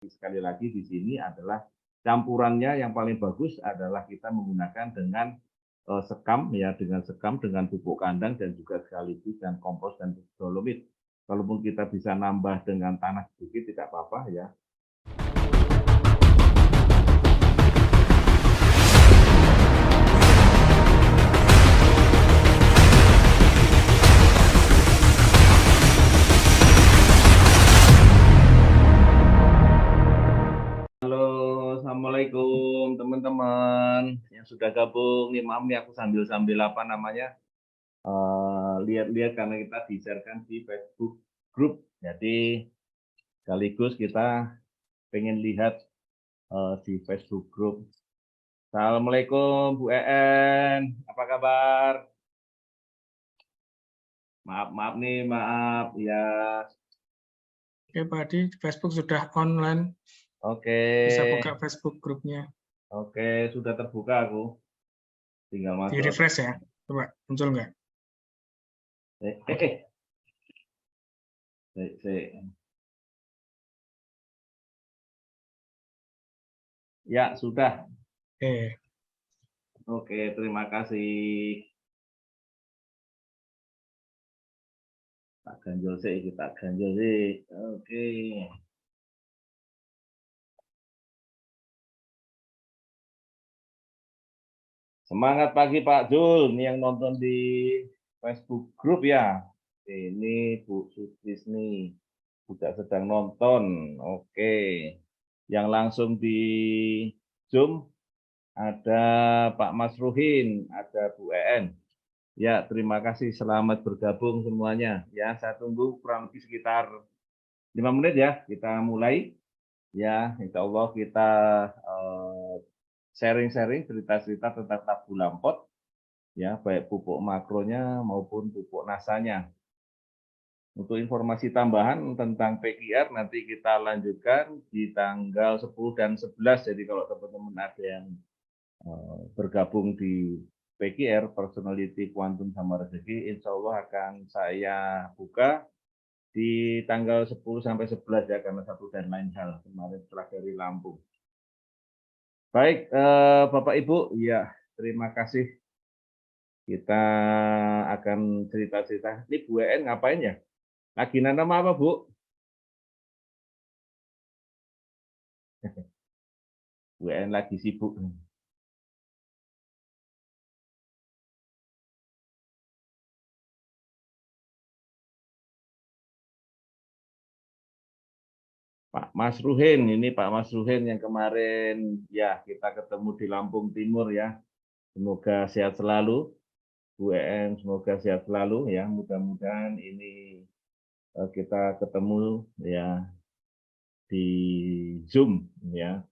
Sekali lagi di sini adalah campurannya yang paling bagus adalah kita menggunakan dengan sekam ya, dengan pupuk kandang dan juga sekaligus dengan kompos dan dolomit. Kalaupun kita bisa nambah dengan tanah sedikit tidak apa-apa ya. Halo, assalamualaikum teman-teman yang sudah gabung. Nih maaf nih aku sambil apa namanya lihat-lihat karena kita di-share-kan di Facebook Group. Jadi sekaligus kita pengen lihat di Facebook Group. Assalamualaikum Bu EN, apa kabar? Maaf nih, maaf ya. Oke Pak Adi, Facebook sudah online. Oke. Bisa buka Facebook grupnya. Oke, sudah terbuka aku. Tinggal masuk. Di refresh ya, coba muncul nggak? Ya, sudah. Oke. Oke, terima kasih. Tak ganjel sih, kita ganjel sih. Oke. Semangat pagi Pak Jul, ini yang nonton di Facebook Group ya. Ini Bu Sutisni juga sedang nonton. Oke. Yang langsung di Zoom ada Pak Mas Ruhin, ada Bu EN. Ya, terima kasih. Selamat bergabung semuanya. Ya, saya tunggu kurang lebih sekitar 5 menit ya. Kita mulai. Ya, insya Allah kita sharing-sharing cerita-cerita tentang tabu lampot. Ya, baik pupuk makronya maupun pupuk nasanya. Untuk informasi tambahan tentang PKR nanti kita lanjutkan di tanggal 10 dan 11. Jadi kalau teman-teman ada yang bergabung di PKR, Personality Quantum sama Rezeki, insya Allah akan saya buka di tanggal 10 sampai 11 ya, karena satu dan lain hal kemarin setelah dari Lampung. Baik, Bapak Ibu, ya terima kasih. Kita akan cerita-cerita. Ini Bu EN ngapain ya? Lagi nanam apa, Bu? Bu EN lagi sibuk. Pak Mas Ruhin, ini Pak Mas Ruhin yang kemarin ya kita ketemu di Lampung Timur ya. Semoga sehat selalu. Bu EN semoga sehat selalu ya. Mudah-mudahan ini kita ketemu ya di Zoom ya.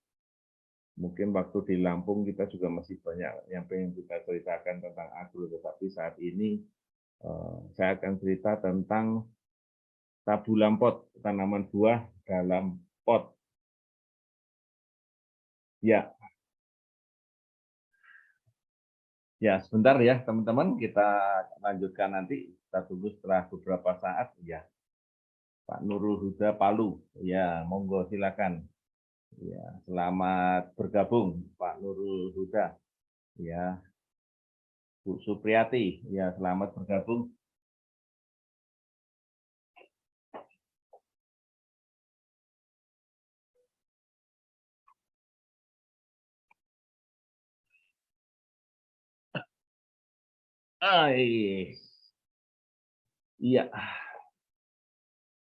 Mungkin waktu di Lampung kita juga masih banyak yang pengen kita ceritakan tentang agro, tetapi saat ini saya akan cerita tentang tabu lampot, tanaman buah dalam pot. Ya, ya sebentar ya teman-teman, kita lanjutkan nanti. Kita tunggu setelah beberapa saat ya. Pak Nurul Huda Palu, ya monggo silakan. Ya, selamat bergabung Pak Nurul Huda. Ya, Bu Supriyati, ya selamat bergabung. Iya,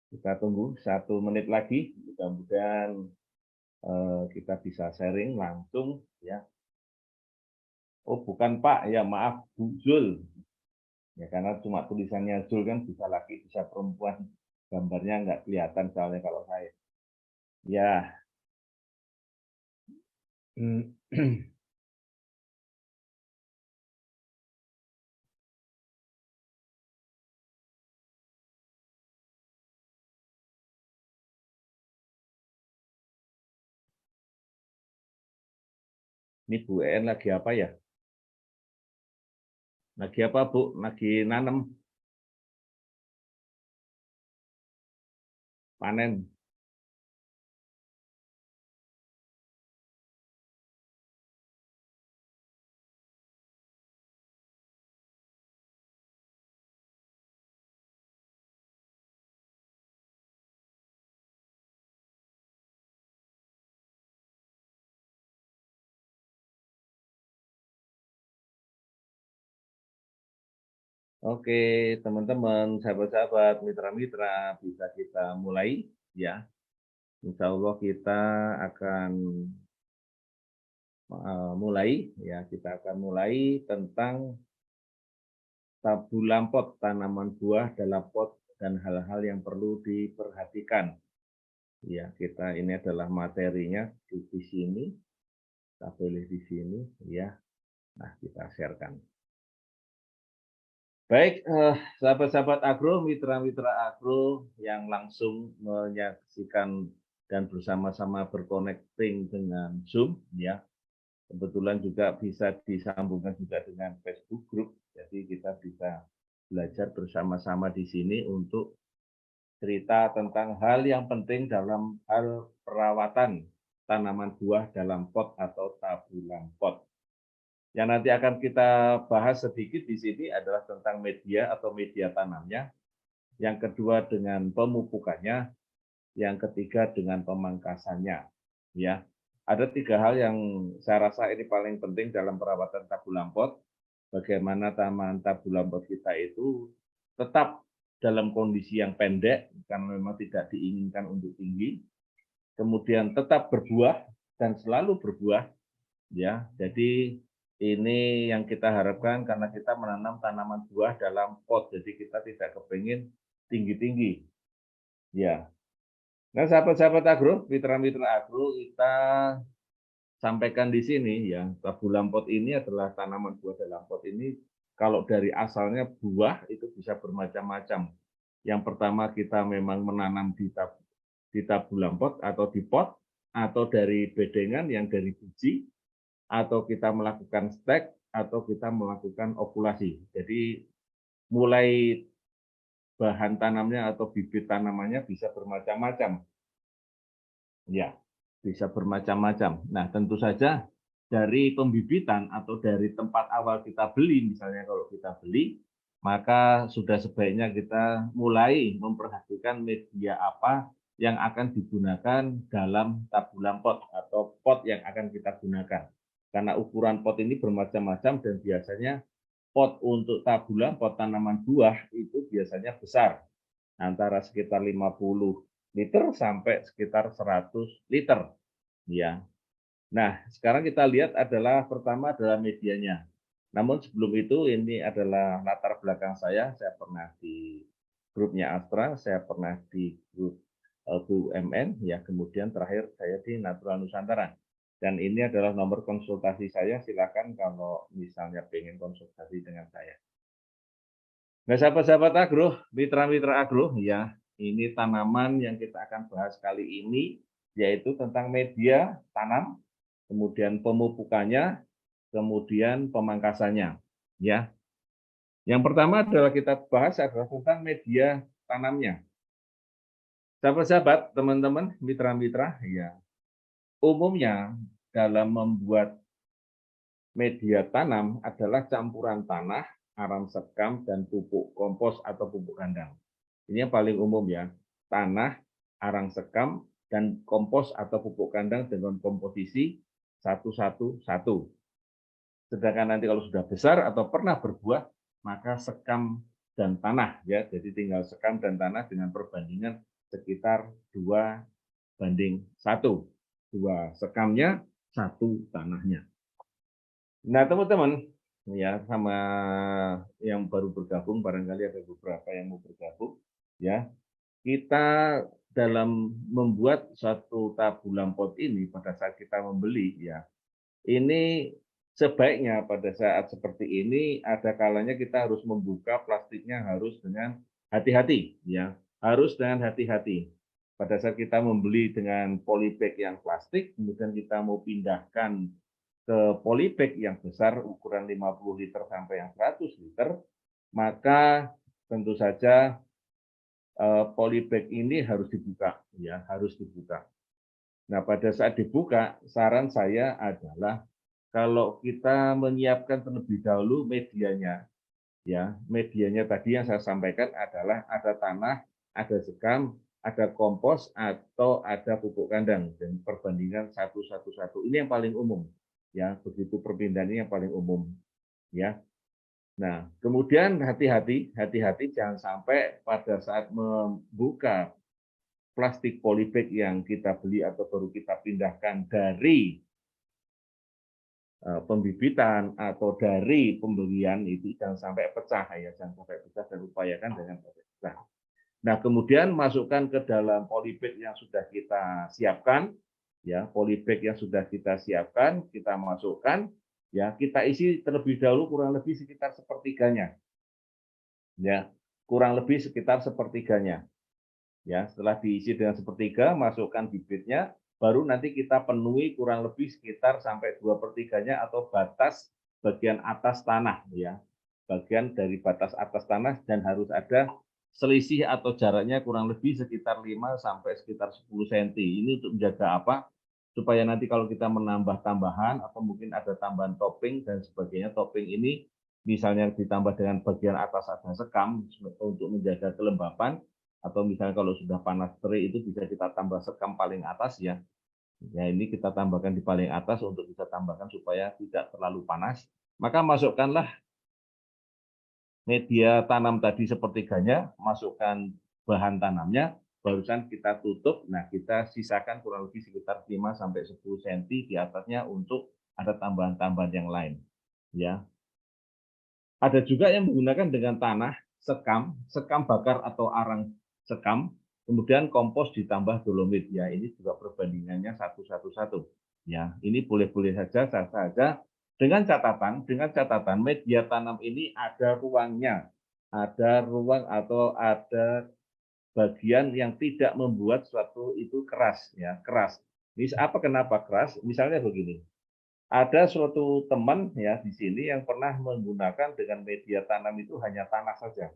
kita tunggu 1 menit lagi. Mudah-mudahan kita bisa sharing langsung ya. Oh bukan Pak, ya maaf Bu Zul. Ya karena cuma tulisannya Zul kan bisa laki bisa perempuan. Gambarnya nggak kelihatan soalnya kalau saya. Ya. Ini Bu En lagi apa ya? Lagi apa Bu? Lagi nanam? Panen? Oke, teman-teman, sahabat-sahabat, mitra-mitra, bisa kita mulai ya. Insya Allah kita akan mulai ya, kita akan mulai tentang tabu lampot tanaman buah dalam pot dan hal-hal yang perlu diperhatikan. Ya, kita ini adalah materinya di sini, kita pilih di sini ya. Nah, kita sharekan. Baik, sahabat-sahabat agro, mitra-mitra agro yang langsung menyaksikan dan bersama-sama berconnecting dengan Zoom, ya. Kebetulan juga bisa disambungkan juga dengan Facebook Group, jadi kita bisa belajar bersama-sama di sini untuk cerita tentang hal yang penting dalam hal perawatan tanaman buah dalam pot atau tabulan pot. Yang nanti akan kita bahas sedikit di sini adalah tentang media atau media tanamnya, yang kedua dengan pemupukannya, yang ketiga dengan pemangkasannya. Ya, ada 3 hal yang saya rasa ini paling penting dalam perawatan tabulan pot. Bagaimana tanaman tabulan pot kita itu tetap dalam kondisi yang pendek karena memang tidak diinginkan untuk tinggi, kemudian tetap berbuah dan selalu berbuah. Ya, jadi ini yang kita harapkan karena kita menanam tanaman buah dalam pot, jadi kita tidak kepingin tinggi-tinggi. Ya. Nah, sahabat-sahabat agro, mitra-mitra agro, kita sampaikan di sini ya, tabulan pot ini adalah tanaman buah dalam pot ini. Kalau dari asalnya buah itu bisa bermacam-macam. Yang pertama kita memang menanam di tabulan pot atau di pot, atau dari bedengan yang dari biji, atau kita melakukan stek, atau kita melakukan okulasi. Jadi mulai bahan tanamnya atau bibit tanamannya bisa bermacam-macam. Ya, bisa bermacam-macam. Nah, tentu saja dari pembibitan atau dari tempat awal kita beli, misalnya kalau kita beli, maka sudah sebaiknya kita mulai memperhatikan media apa yang akan digunakan dalam tabulan pot atau pot yang akan kita gunakan. Karena ukuran pot ini bermacam-macam dan biasanya pot untuk tabulan, pot tanaman buah itu biasanya besar, antara sekitar 50 liter sampai sekitar 100 liter. Ya. Nah, sekarang kita lihat adalah pertama adalah medianya. Namun sebelum itu ini adalah latar belakang saya pernah di grupnya Astra, saya pernah di grup BUMN, ya kemudian terakhir saya di Natural Nusantara. Dan ini adalah nomor konsultasi saya, silakan kalau misalnya pengen konsultasi dengan saya. Nah, sahabat-sahabat agro, mitra-mitra agro, ya, ini tanaman yang kita akan bahas kali ini, yaitu tentang media tanam, kemudian pemupukannya, kemudian pemangkasannya. Ya, yang pertama adalah kita bahas adalah tentang media tanamnya. Sahabat-sahabat, teman-teman, mitra-mitra, ya, umumnya dalam membuat media tanam adalah campuran tanah, aram sekam, dan pupuk kompos atau pupuk kandang. Ini yang paling umum ya, tanah, arang sekam, dan kompos atau pupuk kandang dengan komposisi 1-1-1. Sedangkan nanti kalau sudah besar atau pernah berbuah, maka sekam dan tanah ya. Jadi tinggal sekam dan tanah dengan perbandingan sekitar 2:1. 2 sekamnya, 1 tanahnya. Nah, teman-teman, ya sama yang baru bergabung, barangkali ada beberapa yang mau bergabung, ya. Kita dalam membuat satu tabulan pot ini pada saat kita membeli, ya, ini sebaiknya pada saat seperti ini ada kalanya kita harus membuka plastiknya harus dengan hati-hati, ya, harus dengan hati-hati. Pada saat kita membeli dengan polybag yang plastik, kemudian kita mau pindahkan ke polybag yang besar ukuran 50 liter sampai yang 100 liter, maka tentu saja polybag ini harus dibuka, ya, harus dibuka. Nah, pada saat dibuka, saran saya adalah kalau kita menyiapkan terlebih dahulu medianya, ya, medianya tadi yang saya sampaikan adalah ada tanah, ada sekam, ada kompos, atau ada pupuk kandang dan perbandingan 1-1-1. Ini yang paling umum, ya, begitu perpindahan ini yang paling umum, ya. Nah, kemudian hati-hati jangan sampai pada saat membuka plastik polybag yang kita beli atau baru kita pindahkan dari pembibitan atau dari pembelian itu jangan sampai pecah ya, jangan sampai pecah dan upayakan dengan pecah. Nah, kemudian masukkan ke dalam polybag yang sudah kita siapkan, ya, polybag yang sudah kita siapkan, kita masukkan, ya, kita isi terlebih dahulu kurang lebih sekitar sepertiganya, ya, kurang lebih sekitar sepertiganya. Ya, setelah diisi dengan sepertiga, masukkan bibitnya, baru nanti kita penuhi kurang lebih sekitar sampai 2/3-nya atau batas bagian atas tanah, ya. Bagian dari batas atas tanah dan harus ada selisih atau jaraknya kurang lebih sekitar 5 sampai sekitar 10 cm. Ini untuk menjaga apa? Supaya nanti kalau kita menambah tambahan atau mungkin ada tambahan topping dan sebagainya, topping ini misalnya ditambah dengan bagian atas ada sekam untuk menjaga kelembapan, atau misalnya kalau sudah panas terik itu bisa kita tambah sekam paling atas ya. Ya ini kita tambahkan di paling atas untuk bisa tambahkan supaya tidak terlalu panas. Maka masukkanlah media tanam tadi sepertiganya, masukkan bahan tanamnya, barusan kita tutup. Nah, kita sisakan kurang lebih sekitar 5 sampai 10 cm di atasnya untuk ada tambahan-tambahan yang lain, ya. Ada juga yang menggunakan dengan tanah, sekam bakar atau arang sekam, kemudian kompos ditambah dolomit. Ya, ini juga perbandingannya 1:1:1. Ya, ini boleh-boleh saja, sah saja. Dengan catatan media tanam ini ada ruangnya, ada ruang atau ada bagian yang tidak membuat suatu itu keras, ya keras. Apa kenapa keras? Misalnya begini, ada suatu teman ya di sini yang pernah menggunakan dengan media tanam itu hanya tanah saja,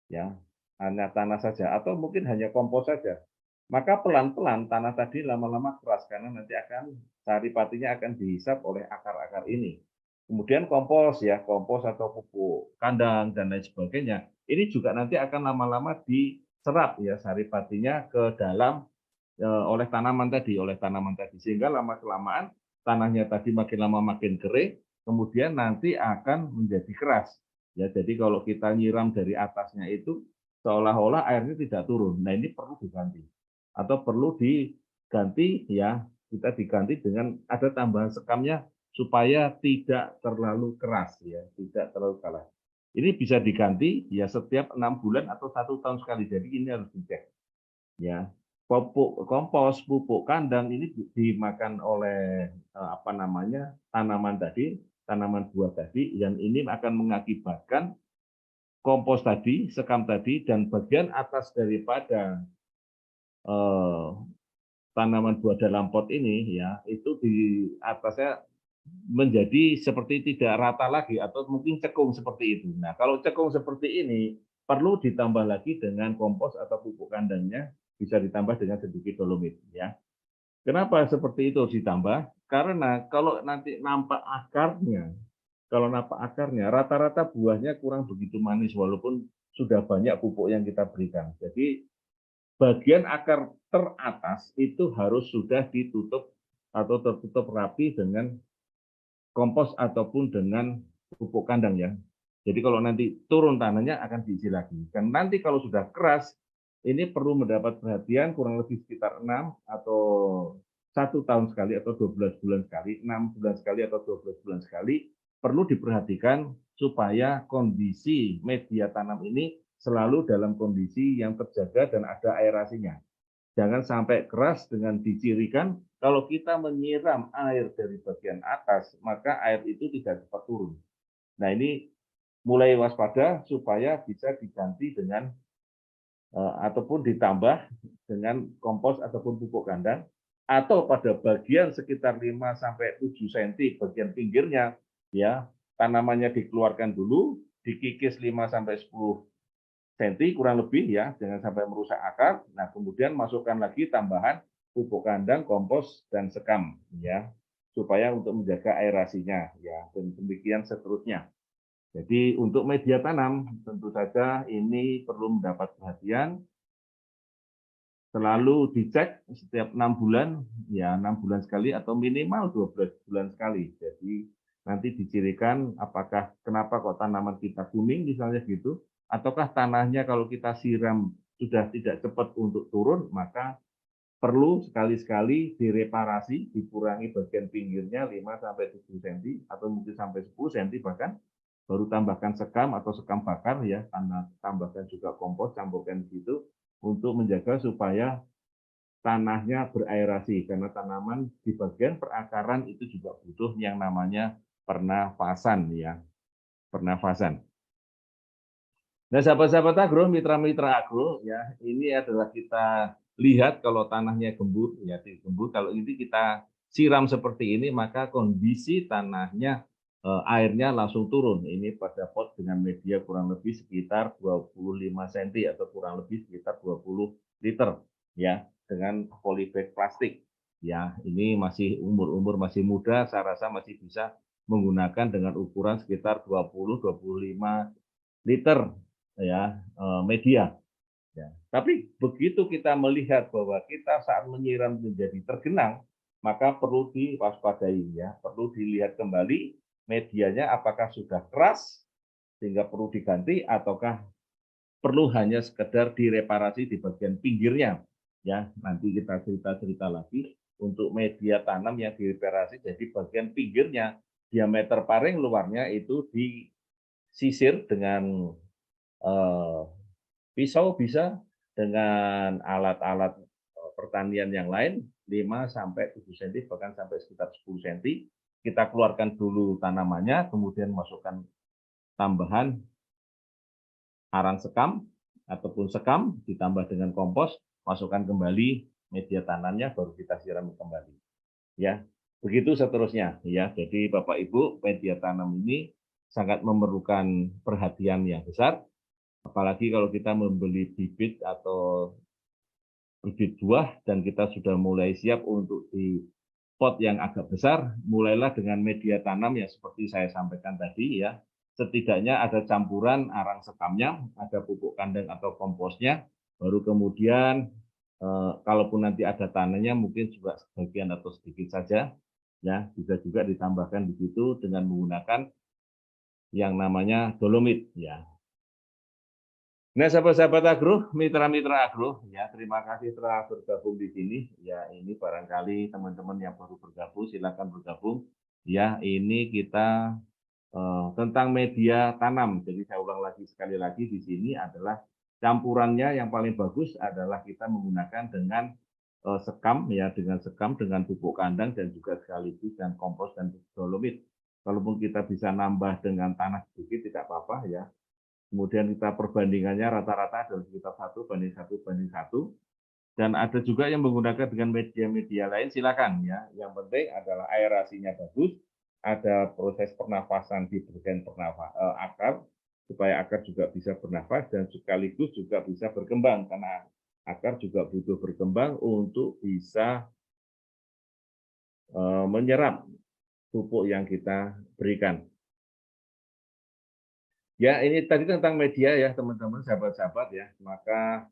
ya, hanya tanah saja, atau mungkin hanya kompos saja. Maka pelan-pelan tanah tadi lama-lama keras karena nanti akan saripatinya akan dihisap oleh akar-akar ini. Kemudian kompos ya, kompos atau pupuk kandang dan lain sebagainya. Ini juga nanti akan lama-lama diserap ya saripatinya ke dalam oleh tanaman tadi, sehingga lama kelamaan tanahnya tadi makin lama makin kering, kemudian nanti akan menjadi keras. Ya, jadi kalau kita nyiram dari atasnya itu seolah-olah airnya tidak turun. Nah, ini perlu diganti atau perlu diganti ya, kita diganti dengan ada tambahan sekamnya supaya tidak terlalu keras ya, tidak terlalu keras. Ini bisa diganti ya setiap 6 bulan atau 1 tahun sekali. Jadi ini harus dicek ya. Pupuk kompos, pupuk kandang ini dimakan oleh apa namanya tanaman tadi, tanaman buah tadi, yang ini akan mengakibatkan kompos tadi, sekam tadi, dan bagian atas daripada eh, tanaman buah dalam pot ini ya itu di atasnya menjadi seperti tidak rata lagi atau mungkin cekung seperti itu. Nah, kalau cekung seperti ini perlu ditambah lagi dengan kompos atau pupuk kandangnya, bisa ditambah dengan sedikit dolomit ya. Kenapa seperti itu ditambah? Karena kalau nanti nampak akarnya, kalau nampak akarnya rata-rata buahnya kurang begitu manis walaupun sudah banyak pupuk yang kita berikan. Jadi bagian akar teratas itu harus sudah ditutup atau tertutup rapi dengan kompos ataupun dengan pupuk kandang ya. Jadi kalau nanti turun tanahnya akan diisi lagi. Dan nanti kalau sudah keras, ini perlu mendapat perhatian kurang lebih sekitar 6 atau 1 tahun sekali atau 12 bulan sekali, 6 bulan sekali atau 12 bulan sekali, perlu diperhatikan supaya kondisi media tanam ini selalu dalam kondisi yang terjaga dan ada aerasinya. Jangan sampai keras dengan dicirikan kalau kita menyiram air dari bagian atas, maka air itu tidak cepat turun. Nah, ini mulai waspada supaya bisa diganti dengan ataupun ditambah dengan kompos ataupun pupuk kandang atau pada bagian sekitar 5 sampai 7 cm bagian pinggirnya ya, tanamannya dikeluarkan dulu, dikikis 5 sampai 10 cm kurang lebih ya, jangan sampai merusak akar. Nah, kemudian masukkan lagi tambahan pupuk kandang, kompos dan sekam ya, supaya untuk menjaga aerasinya ya, dan demikian seterusnya. Jadi untuk media tanam tentu saja ini perlu mendapat perhatian, selalu dicek setiap 6 bulan, ya 6 bulan sekali atau minimal 12 bulan sekali. Jadi nanti dicirikan apakah kenapa kok tanaman kita kuning misalnya gitu, ataukah tanahnya kalau kita siram sudah tidak cepat untuk turun, maka perlu sekali-sekali direparasi, dikurangi bagian pinggirnya 5-7 cm atau mungkin sampai 10 cm bahkan, baru tambahkan sekam atau sekam bakar ya, tambahkan juga kompos, campurkan di situ untuk menjaga supaya tanahnya beraerasi karena tanaman di bagian perakaran itu juga butuh yang namanya pernafasan ya, pernafasan. Nah, sahabat-sahabat agro, mitra-mitra agro, ya, ini adalah kita lihat kalau tanahnya gembur, ya, gembur. Kalau ini kita siram seperti ini, maka kondisi tanahnya airnya langsung turun. Ini pada pot dengan media kurang lebih sekitar 25 cm atau kurang lebih sekitar 20 liter, ya, dengan polybag plastik. Ya, ini masih umur masih muda, saya rasa masih bisa menggunakan dengan ukuran sekitar 20-25 liter ya media ya. Tapi begitu kita melihat bahwa kita saat menyiram menjadi tergenang, maka perlu diwaspadai ya, perlu dilihat kembali medianya apakah sudah keras sehingga perlu diganti ataukah perlu hanya sekedar direparasi di bagian pinggirnya ya. Nanti kita cerita lagi untuk media tanam yang direparasi jadi bagian pinggirnya, diameter paring luarnya itu disisir dengan pisau bisa dengan alat-alat pertanian yang lain 5-7 cm bahkan sampai sekitar 10 cm. Kita keluarkan dulu tanamannya, kemudian masukkan tambahan arang sekam ataupun sekam ditambah dengan kompos, masukkan kembali media tanamnya baru kita siram kembali. Ya, begitu seterusnya ya. Jadi Bapak Ibu, media tanam ini sangat memerlukan perhatian yang besar. Apalagi kalau kita membeli bibit atau bibit buah dan kita sudah mulai siap untuk di pot yang agak besar, mulailah dengan media tanam yang seperti saya sampaikan tadi ya. Setidaknya ada campuran arang sekamnya, ada pupuk kandang atau komposnya, baru kemudian kalaupun nanti ada tanahnya mungkin juga sebagian atau sedikit saja, ya bisa juga ditambahkan di situ dengan menggunakan yang namanya dolomit ya. Nah, sahabat-sahabat agro, mitra-mitra agro, ya terima kasih telah bergabung di sini. Ya, ini barangkali teman-teman yang baru bergabung, silakan bergabung. Ya, ini kita tentang media tanam. Jadi saya ulang lagi sekali lagi di sini adalah campurannya yang paling bagus adalah kita menggunakan dengan sekam, ya dengan sekam, dengan pupuk kandang dan juga sekaligus dengan kompos dan dolomit. Kalaupun kita bisa nambah dengan tanah sedikit tidak apa-apa ya. Kemudian kita perbandingannya rata-rata adalah sekitar 1:1:1. Dan ada juga yang menggunakan dengan media-media lain, silakan ya. Yang penting adalah aerasinya bagus, ada proses pernafasan di bagian akar, supaya akar juga bisa bernafas dan sekaligus juga bisa berkembang, karena akar juga butuh berkembang untuk bisa menyerap pupuk yang kita berikan. Ya, ini tadi tentang media ya, teman-teman, sahabat-sahabat ya. Maka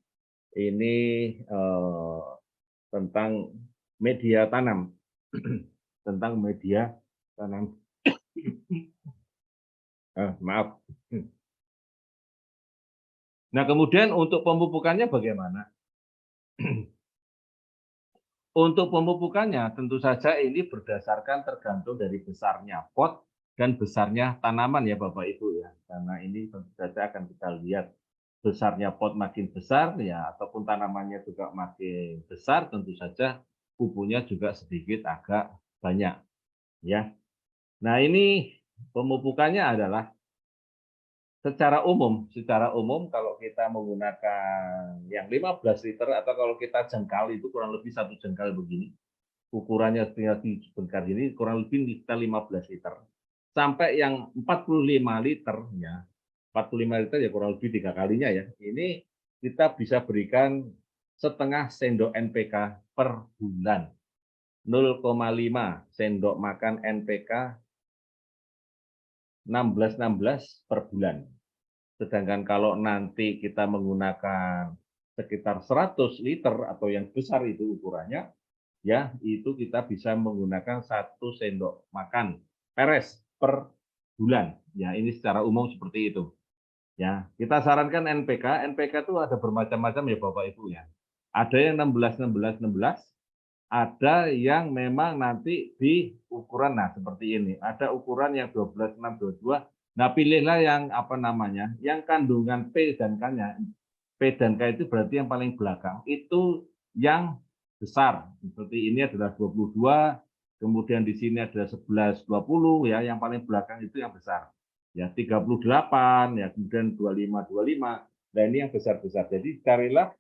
ini tentang media tanam, tentang media tanam. Maaf. Nah, kemudian untuk pemupukannya bagaimana? Untuk pemupukannya tentu saja ini berdasarkan tergantung dari besarnya pot dan besarnya tanaman ya Bapak Ibu ya. Karena ini tentu saja akan kita lihat besarnya pot makin besar ya ataupun tanamannya juga makin besar, tentu saja pupuknya juga sedikit agak banyak ya. Nah, ini pemupukannya adalah secara umum kalau kita menggunakan yang 15 liter atau kalau kita jengkal itu kurang lebih 1 jengkal begini, ukurannya tinggal di jengkal ini kurang lebih kita 15 liter. Sampai yang 45 liter ya, 45 liter ya kurang lebih 3 kalinya ya. Ini kita bisa berikan setengah sendok NPK per bulan. 0,5 sendok makan NPK 16 per bulan. Sedangkan kalau nanti kita menggunakan sekitar 100 liter atau yang besar itu ukurannya, ya itu kita bisa menggunakan 1 sendok makan peres per bulan. Ya, ini secara umum seperti itu. Ya, kita sarankan NPK. NPK itu ada bermacam-macam ya Bapak Ibu ya. Ada yang 16, 16, 16. Ada yang memang nanti di ukuran, nah seperti ini. Ada ukuran yang 12, 6, 22. Nah, pilihlah yang apa namanya, yang kandungan P dan K-nya. P dan K itu berarti yang paling belakang. Itu yang besar. Seperti ini adalah 22, kemudian di sini ada 11, 20 ya, yang paling belakang itu yang besar. Ya, 38, ya, kemudian 25, 25. Nah, ini yang besar-besar. Jadi carilah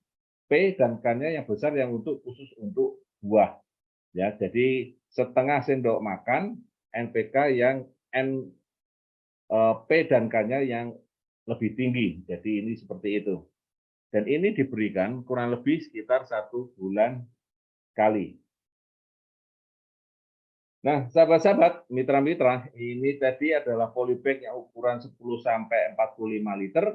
P dan K-nya yang besar yang khusus untuk buah. Ya, jadi setengah sendok makan NPK yang P dan K-nya yang lebih tinggi. Jadi ini seperti itu. Dan ini diberikan kurang lebih sekitar 1 bulan sekali. Nah, sahabat-sahabat, mitra-mitra, ini tadi adalah polybag yang ukuran 10 sampai 45 liter,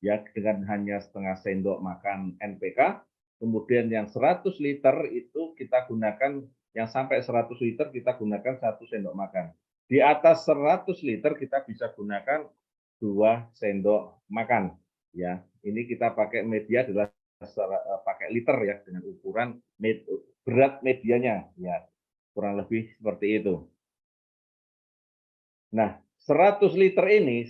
ya dengan hanya setengah sendok makan NPK. Kemudian yang 100 liter itu kita gunakan, yang sampai 100 liter kita gunakan 1 sendok makan. Di atas 100 liter kita bisa gunakan 2 sendok makan. Ya, ini kita pakai media adalah pakai liter ya, dengan ukuran berat medianya. Ya, kurang lebih seperti itu. Nah, 100 liter ini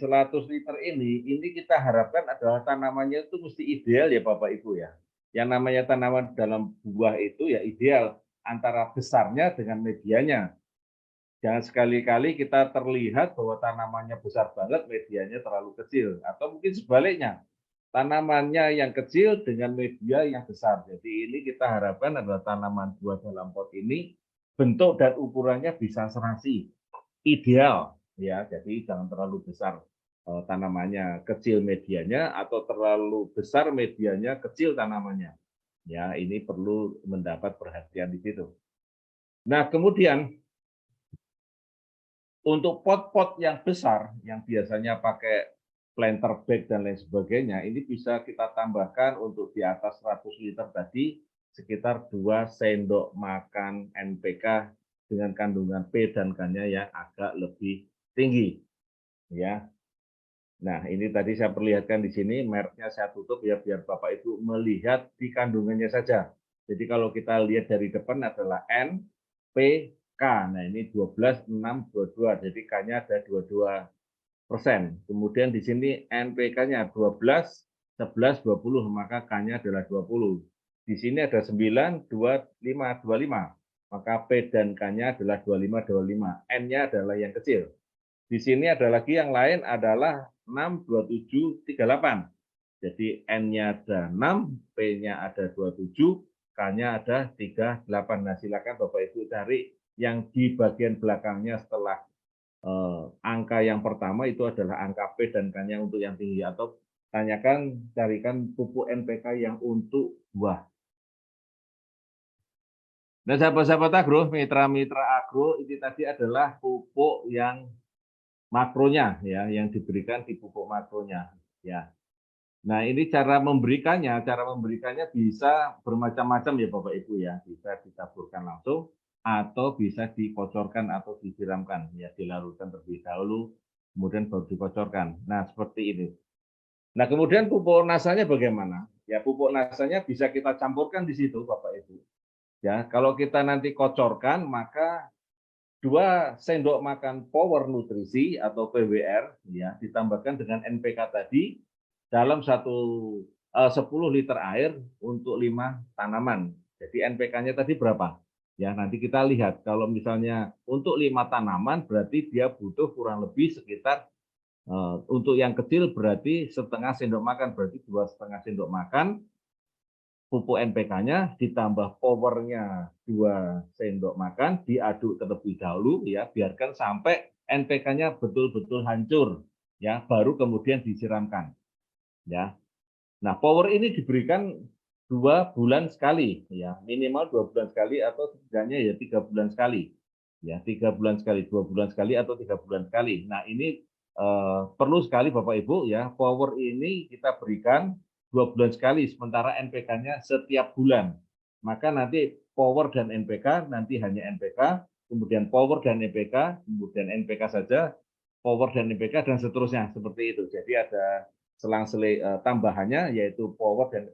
kita harapkan adalah tanamannya itu mesti ideal ya Bapak Ibu ya. Yang namanya tanaman dalam buah itu ya ideal antara besarnya dengan medianya. Jangan sekali-kali kita terlihat bahwa tanamannya besar banget, medianya terlalu kecil. Atau mungkin sebaliknya, tanamannya yang kecil dengan media yang besar. Jadi ini kita harapkan adalah tanaman buah dalam pot ini bentuk dan ukurannya bisa serasi, ideal ya. Jadi jangan terlalu besar tanamannya, kecil medianya, atau terlalu besar medianya, kecil tanamannya. Ya, ini perlu mendapat perhatian di situ. Nah, kemudian untuk pot-pot yang besar, yang biasanya pakai planter bag dan lain sebagainya, ini bisa kita tambahkan untuk di atas 100 liter tadi, sekitar 2 sendok makan NPK dengan kandungan P dan K-nya yang agak lebih tinggi. Ya. Nah, ini tadi saya perlihatkan di sini, mereknya saya tutup ya, biar Bapak Ibu melihat di kandungannya saja. Jadi kalau kita lihat dari depan adalah N, P, K. Nah, ini 12, 6, 22. Jadi K-nya ada 22%. Kemudian di sini NPK-nya 12, 11, 20, maka K-nya adalah 20. Di sini ada 9, 25, 25. Maka P dan K-nya adalah 25, 25. N-nya adalah yang kecil. Di sini ada lagi yang lain adalah 6, 27, 38. Jadi N-nya ada 6, P-nya ada 27, K-nya ada 38. Nah, silakan Bapak Ibu cari yang di bagian belakangnya setelah angka yang pertama itu adalah angka P dan K-nya untuk yang tinggi, atau tanyakan, carikan pupuk NPK yang untuk buah. Nah, sahabat-sahabat agro, mitra-mitra agro, ini tadi adalah pupuk yang makronya ya, yang diberikan di pupuk makronya ya. Nah, ini cara memberikannya bisa bermacam-macam ya Bapak Ibu ya. Bisa ditaburkan langsung atau bisa dikocorkan atau disiramkan ya, dilarutkan terlebih dahulu kemudian baru dikocorkan. Nah, seperti ini. Nah, kemudian pupuk nasanya bagaimana? Ya, pupuk nasanya bisa kita campurkan di situ Bapak Ibu. Ya, kalau kita nanti kocorkan maka 2 sendok makan Power Nutrisi atau PWR ya, ditambahkan dengan NPK tadi dalam 10 liter air untuk 5 tanaman. Jadi NPK-nya tadi berapa? Ya, nanti kita lihat. Kalau misalnya untuk 5 tanaman berarti dia butuh kurang lebih sekitar untuk yang kecil berarti setengah sendok makan, berarti 2,5 sendok makan pupuk NPK-nya ditambah powernya 2 sendok makan, diaduk terlebih dahulu ya, biarkan sampai NPK-nya betul-betul hancur ya, baru kemudian disiramkan ya. Nah, power ini diberikan 2 bulan sekali ya, minimal 2 bulan sekali atau setidaknya ya 3 bulan sekali. Ya, 3 bulan sekali, 2 bulan sekali atau 3 bulan sekali. Nah, ini perlu sekali Bapak Ibu ya, power ini kita berikan 2 bulan sekali, sementara NPK-nya setiap bulan. Maka nanti power dan NPK nanti hanya NPK, kemudian power dan NPK, kemudian NPK saja, power dan NPK dan seterusnya seperti itu. Jadi ada selang-seling tambahannya yaitu power dan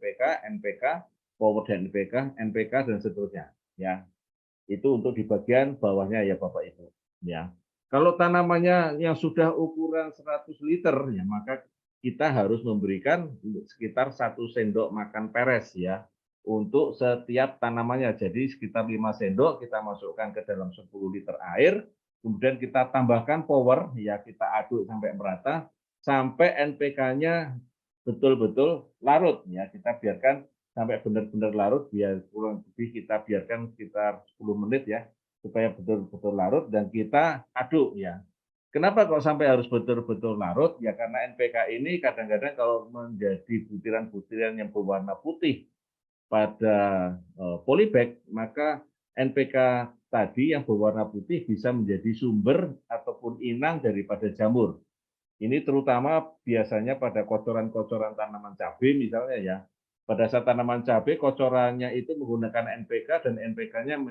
NPK, power dan NPK dan seterusnya. Ya, itu untuk di bagian bawahnya ya Bapak Ibu. Ya, kalau tanamannya yang sudah ukuran 100 liter ya maka kita harus memberikan sekitar 1 sendok makan peres ya untuk setiap tanamannya. Jadi sekitar 5 sendok kita masukkan ke dalam 10 liter air, kemudian kita tambahkan power ya kita aduk sampai merata sampai NPK-nya betul-betul larut ya kita biarkan sampai benar-benar larut biar kurang lebih kita biarkan sekitar 10 menit ya supaya betul-betul larut dan kita aduk ya. Kenapa kok sampai harus betul-betul larut? Ya karena NPK ini kadang-kadang kalau menjadi butiran-butiran yang berwarna putih pada polybag, maka NPK tadi yang berwarna putih bisa menjadi sumber ataupun inang daripada jamur. Ini terutama biasanya pada kocoran-kocoran tanaman cabai misalnya ya. Pada saat tanaman cabai kocorannya itu menggunakan NPK dan NPK-nya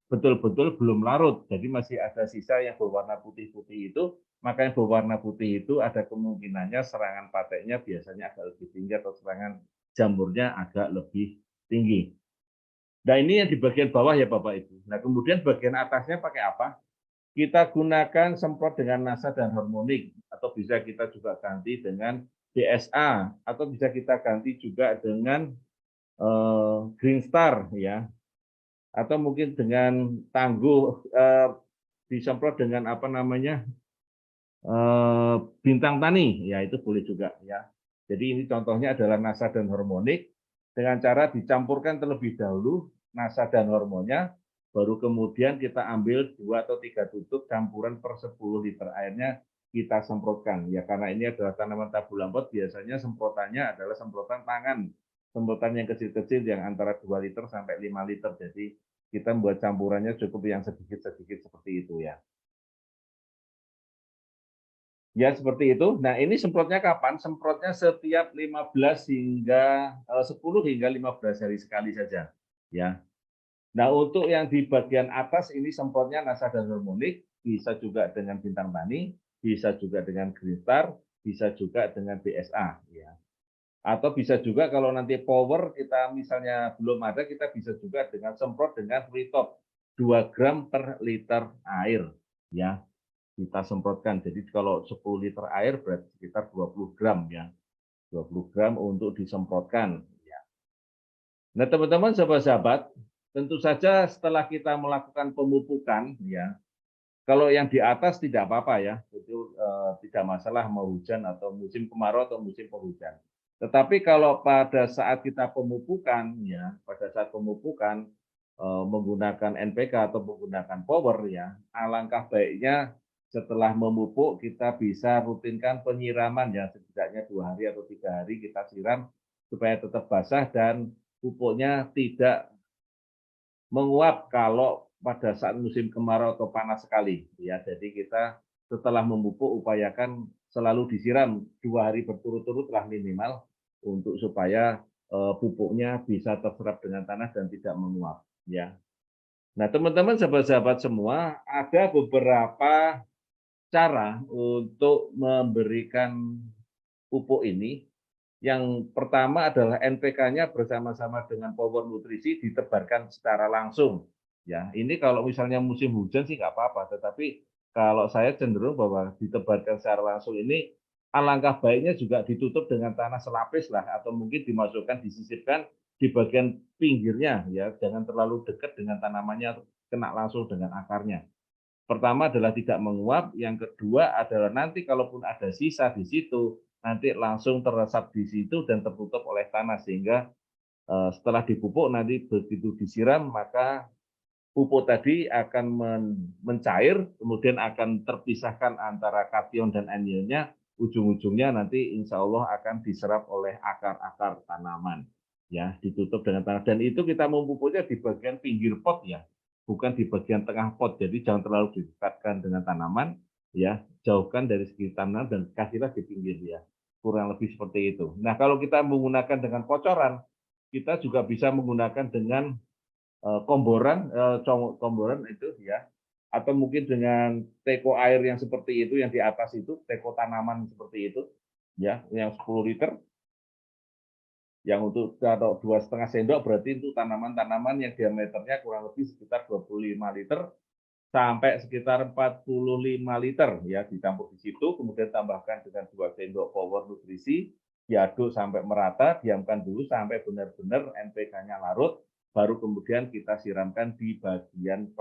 betul-betul belum larut. Jadi masih ada sisa yang berwarna putih-putih itu, maka yang berwarna putih itu ada kemungkinannya serangan pateknya biasanya agak lebih tinggi atau serangan jamurnya agak lebih tinggi. Nah ini yang di bagian bawah ya Bapak Ibu. Nah kemudian bagian atasnya pakai apa? Kita gunakan semprot dengan NASA dan harmonik atau bisa kita juga ganti dengan DSA atau bisa kita ganti juga dengan Green Star ya atau mungkin dengan tangguh disemprot dengan apa namanya bintang tani ya itu boleh juga ya. Jadi ini contohnya adalah NASA dan harmonik dengan cara dicampurkan terlebih dahulu NASA dan hormonnya baru kemudian kita ambil 2 atau 3 tutup campuran per 10 liter airnya kita semprotkan. Ya karena ini adalah tanaman tabu lampot biasanya semprotannya adalah semprotan tangan. Semprotan yang kecil-kecil yang antara 2 liter sampai 5 liter. Jadi kita membuat campurannya cukup yang sedikit-sedikit seperti itu ya. Ya seperti itu. Nah ini semprotnya kapan? Semprotnya setiap 10 hingga 15 hari sekali saja. Ya. Nah, untuk yang di bagian atas ini semprotnya NASA dan harmonik, bisa juga dengan bintang tani, bisa juga dengan Green Star, bisa juga dengan BSA. Ya. Atau bisa juga kalau nanti power kita misalnya belum ada, kita bisa juga dengan semprot dengan Fritop 2 gram per liter air. Ya, kita semprotkan. Jadi kalau 10 liter air berarti sekitar 20 gram ya. 20 gram untuk disemprotkan. Ya. Nah, teman-teman sahabat-sahabat, tentu saja setelah kita melakukan pemupukan, ya, kalau yang di atas tidak apa-apa ya, itu tidak masalah mau hujan atau musim kemarau atau musim penghujan. Tetapi kalau pada saat kita pemupukan, ya, pada saat pemupukan menggunakan NPK atau menggunakan power, ya, alangkah baiknya setelah memupuk kita bisa rutinkan penyiraman ya setidaknya 2 hari atau 3 hari kita siram supaya tetap basah dan pupuknya tidak menguap kalau pada saat musim kemarau atau panas sekali ya. Jadi kita setelah memupuk upayakan selalu disiram 2 hari berturut-turut lah minimal untuk supaya pupuknya bisa terserap dengan tanah dan tidak menguap ya. Nah, teman-teman sahabat-sahabat semua, ada beberapa cara untuk memberikan pupuk ini. Yang pertama adalah NPK-nya bersama-sama dengan power nutrisi ditebarkan secara langsung. Ya, ini kalau misalnya musim hujan sih nggak apa-apa, tetapi kalau saya cenderung bahwa ditebarkan secara langsung ini alangkah baiknya juga ditutup dengan tanah selapis lah, atau mungkin dimasukkan, disisipkan di bagian pinggirnya ya, jangan terlalu dekat dengan tanamannya kena langsung dengan akarnya. Pertama adalah tidak menguap, yang kedua adalah nanti kalaupun ada sisa di situ, nanti langsung teresap di situ dan tertutup oleh tanah sehingga setelah dipupuk nanti begitu disiram maka pupuk tadi akan mencair, kemudian akan terpisahkan antara kation dan anionnya, ujung-ujungnya nanti insya Allah akan diserap oleh akar-akar tanaman. Ya, ditutup dengan tanah. Dan itu kita memupuknya di bagian pinggir pot ya, bukan di bagian tengah pot. Jadi jangan terlalu didekatkan dengan tanaman, ya, jauhkan dari segi tanaman dan kasihlah di pinggir ya. Kurang lebih seperti itu. Nah, kalau kita menggunakan dengan kocoran, kita juga bisa menggunakan dengan komboran itu ya atau mungkin dengan teko air yang seperti itu, yang di atas itu, teko tanaman seperti itu, ya, yang 10 liter, yang untuk kalau 2,5 sendok berarti itu tanaman-tanaman yang diameternya kurang lebih sekitar 25 liter sampai sekitar 45 liter, ya, dicampur di situ, kemudian tambahkan dengan 2 sendok power nutrisi, diaduk sampai merata, diamkan dulu sampai benar-benar NPK-nya larut, baru kemudian kita siramkan di bagian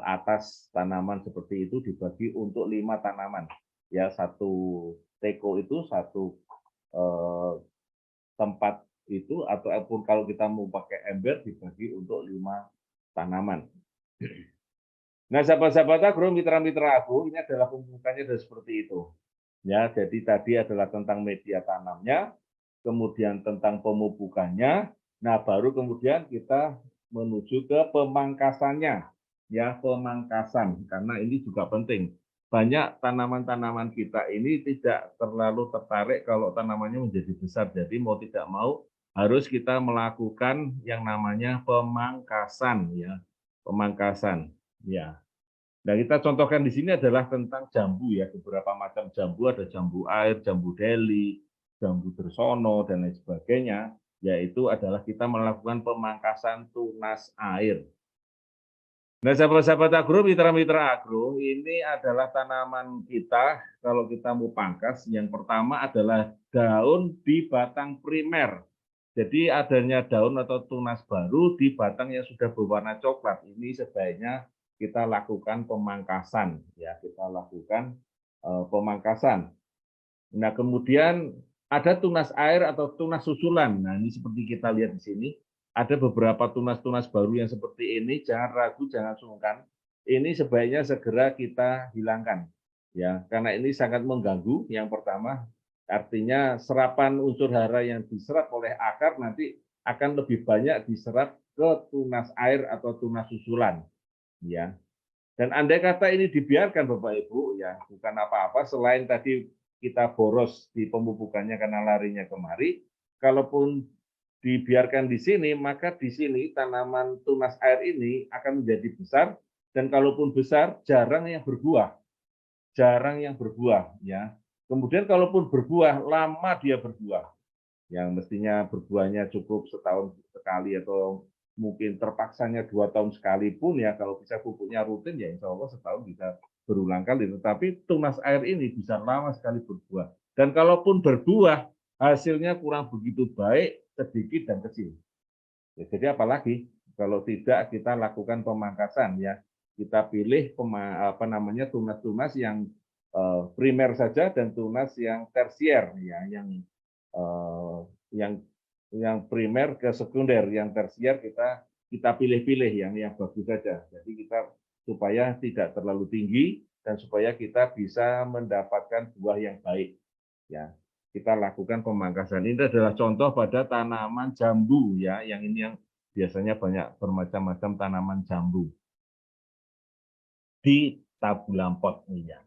atas tanaman seperti itu, dibagi untuk 5 tanaman. Ya, satu teko itu satu tempat itu, ataupun kalau kita mau pakai ember dibagi untuk 5 tanaman. Nah, sahabat-sahabat agro, mitra-mitra agro, ini adalah pembukaannya adalah seperti itu. Ya, jadi tadi adalah tentang media tanamnya, kemudian tentang pemupukannya. Nah, baru kemudian kita menuju ke pemangkasannya. Ya, pemangkasan, karena ini juga penting. Banyak tanaman-tanaman kita ini tidak terlalu tertarik kalau tanamannya menjadi besar. Jadi mau tidak mau harus kita melakukan yang namanya pemangkasan, ya. Pemangkasan, ya. Nah, kita contohkan di sini adalah tentang jambu, ya, beberapa macam jambu, ada jambu air, jambu deli, jambu dersono, dan lain sebagainya, yaitu adalah kita melakukan pemangkasan tunas air. Nah, sahabat-sahabat agro, mitra-mitra agro, ini adalah tanaman kita, kalau kita mau pangkas, yang pertama adalah daun di batang primer. Jadi adanya daun atau tunas baru di batang yang sudah berwarna coklat, ini sebaiknya kita lakukan pemangkasan, ya, kita lakukan pemangkasan. Nah, kemudian ada tunas air atau tunas susulan. Nah, ini seperti kita lihat di sini, ada beberapa tunas-tunas baru yang seperti ini, jangan ragu, jangan sungkan. Ini sebaiknya segera kita hilangkan, ya, karena ini sangat mengganggu. Yang pertama, artinya serapan unsur hara yang diserap oleh akar nanti akan lebih banyak diserap ke tunas air atau tunas susulan, ya. Dan andai kata ini dibiarkan Bapak Ibu, ya, bukan apa-apa selain tadi kita boros di pemupukannya karena larinya kemari, kalaupun dibiarkan di sini, maka di sini tanaman tunas air ini akan menjadi besar, dan kalaupun besar jarang yang berbuah, ya. Kemudian kalaupun berbuah, lama dia berbuah, yang mestinya berbuahnya cukup setahun sekali atau mungkin terpaksanya 2 tahun sekali pun, ya, kalau bisa pupuknya rutin, ya insya Allah setahun bisa berulang kali. Tetapi tunas air ini bisa lama sekali berbuah. Dan kalaupun berbuah, hasilnya kurang begitu baik, sedikit dan kecil. Ya, jadi apalagi kalau tidak kita lakukan pemangkasan, ya, kita pilih tunas-tunas yang primer saja dan tunas yang tersier, ya, eh, yang primer ke sekunder, yang tersier kita pilih-pilih yang bagus saja. Jadi kita supaya tidak terlalu tinggi dan supaya kita bisa mendapatkan buah yang baik, ya. Kita lakukan pemangkasan. Ini adalah contoh pada tanaman jambu, ya, yang ini yang biasanya banyak bermacam-macam tanaman jambu di tabulampot ini, ya.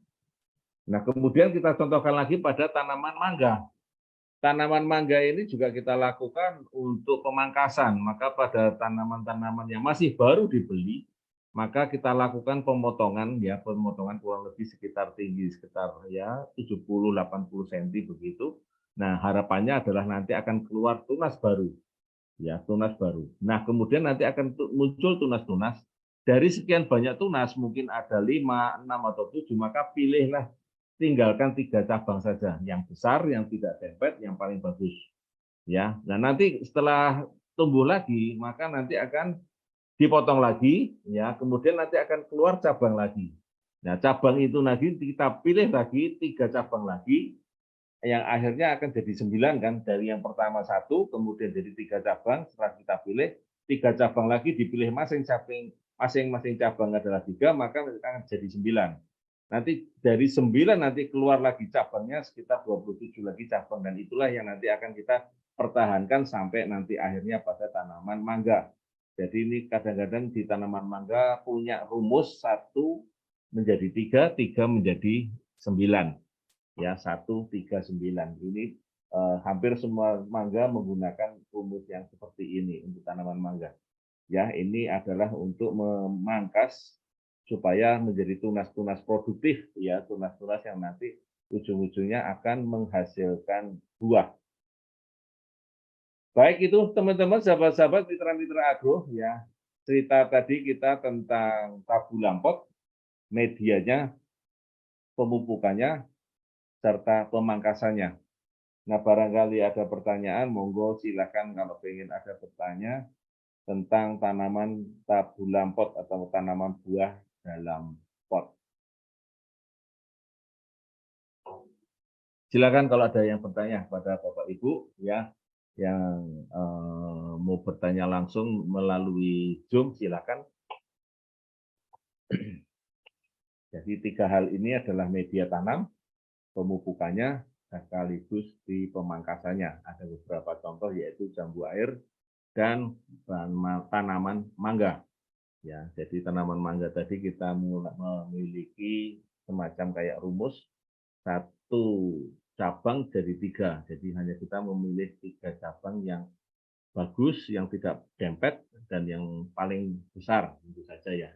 Nah, kemudian kita contohkan lagi pada tanaman mangga. Tanaman mangga ini juga kita lakukan untuk pemangkasan. Maka pada tanaman-tanaman yang masih baru dibeli, maka kita lakukan pemotongan, ya, pemotongan kurang lebih sekitar tinggi sekitar, ya, 70-80 cm begitu. Nah, harapannya adalah nanti akan keluar tunas baru, ya, tunas baru. Nah, kemudian nanti akan muncul tunas-tunas. Dari sekian banyak tunas, mungkin ada 5, 6, atau 7, maka pilihlah, tinggalkan 3 cabang saja, yang besar, yang tidak dempet, yang paling bagus, ya. Nah, nanti setelah tumbuh lagi, maka nanti akan dipotong lagi, ya, kemudian nanti akan keluar cabang lagi. Nah, cabang itu lagi kita pilih lagi 3 cabang lagi, yang akhirnya akan jadi 9, kan, dari yang pertama 1, kemudian jadi 3 cabang, setelah kita pilih 3 cabang lagi, dipilih masing-masing cabang adalah 3, maka akan jadi 9. Nanti dari 9 nanti keluar lagi cabangnya sekitar 27 lagi cabang, dan itulah yang nanti akan kita pertahankan sampai nanti akhirnya pada tanaman mangga. Jadi ini kadang-kadang di tanaman mangga punya rumus 1 menjadi 3, 3 menjadi 9. Ya, 1, 3, 9. Ini hampir semua mangga menggunakan rumus yang seperti ini untuk tanaman mangga. Ya, ini adalah untuk memangkas supaya menjadi tunas-tunas produktif, ya, tunas-tunas yang nanti ujung-ujungnya akan menghasilkan buah. Baik itu teman-teman, sahabat-sahabat, mitra-mitra agro, ya, cerita tadi kita tentang tabu lampot, medianya, pemupukannya, serta pemangkasannya. Nah, barangkali ada pertanyaan, monggo silakan kalau ingin ada bertanya tentang tanaman tabu lampot atau tanaman buah dalam pot. Silakan kalau ada yang bertanya pada Bapak Ibu, ya, yang mau bertanya langsung melalui Zoom, silakan. Jadi 3 hal ini adalah media tanam, pemupukannya, sekaligus di pemangkasannya. Ada beberapa contoh yaitu jambu air dan tanaman mangga. Ya, jadi tanaman mangga tadi kita memiliki semacam kayak rumus, 1 cabang jadi 3. Jadi hanya kita memilih 3 cabang yang bagus, yang tidak dempet, dan yang paling besar, tentu saja ya.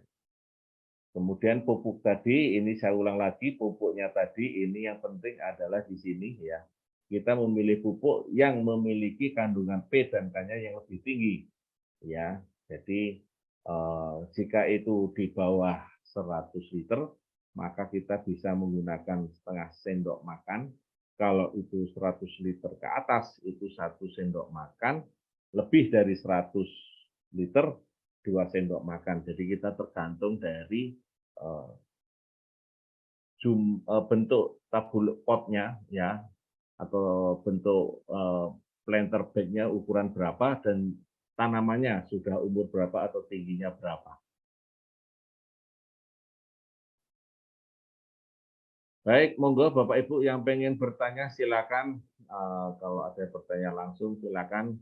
Kemudian pupuk tadi, ini saya ulang lagi, pupuknya tadi ini yang penting adalah di sini ya. Kita memilih pupuk yang memiliki kandungan P dan K-nya yang lebih tinggi. Ya, jadi jika itu di bawah 100 liter, maka kita bisa menggunakan setengah sendok makan. Kalau itu 100 liter ke atas, itu 1 sendok makan. Lebih dari 100 liter, 2 sendok makan. Jadi kita tergantung dari bentuk tabul potnya ya, atau bentuk planter bag-nya ukuran berapa dan tanamannya sudah umur berapa atau tingginya berapa. Baik, monggo Bapak Ibu yang pengen bertanya silakan. Kalau ada pertanyaan langsung silakan.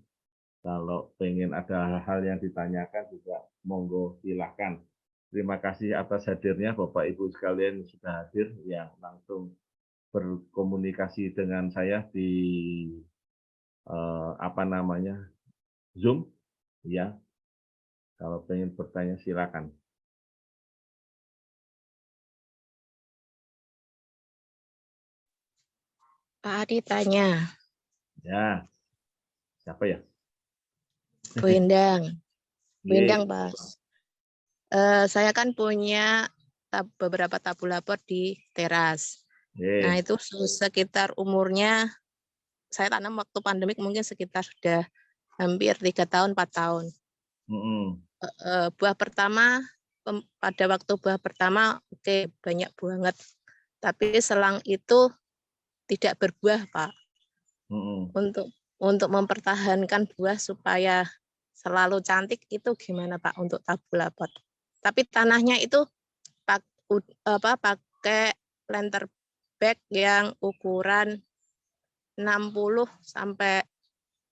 Kalau pengen ada hal yang ditanyakan juga monggo silakan. Terima kasih atas hadirnya Bapak Ibu sekalian sudah hadir yang langsung berkomunikasi dengan saya di Zoom ya. Kalau pengen bertanya silakan. Pak Adi tanya. Ya. Siapa ya? Bu Endang. Bu Endang, Pak. Saya kan punya beberapa tabu lapor di teras. Nah, itu sekitar umurnya, saya tanam waktu pandemik mungkin sekitar sudah hampir 3 tahun, 4 tahun. Buah pertama, pada waktu buah pertama, oke, banyak banget. Tapi selang itu tidak berbuah, Pak. Untuk mempertahankan buah supaya selalu cantik itu gimana Pak untuk tabu lapor? Tapi tanahnya itu pakai planter bag yang ukuran 60 sampai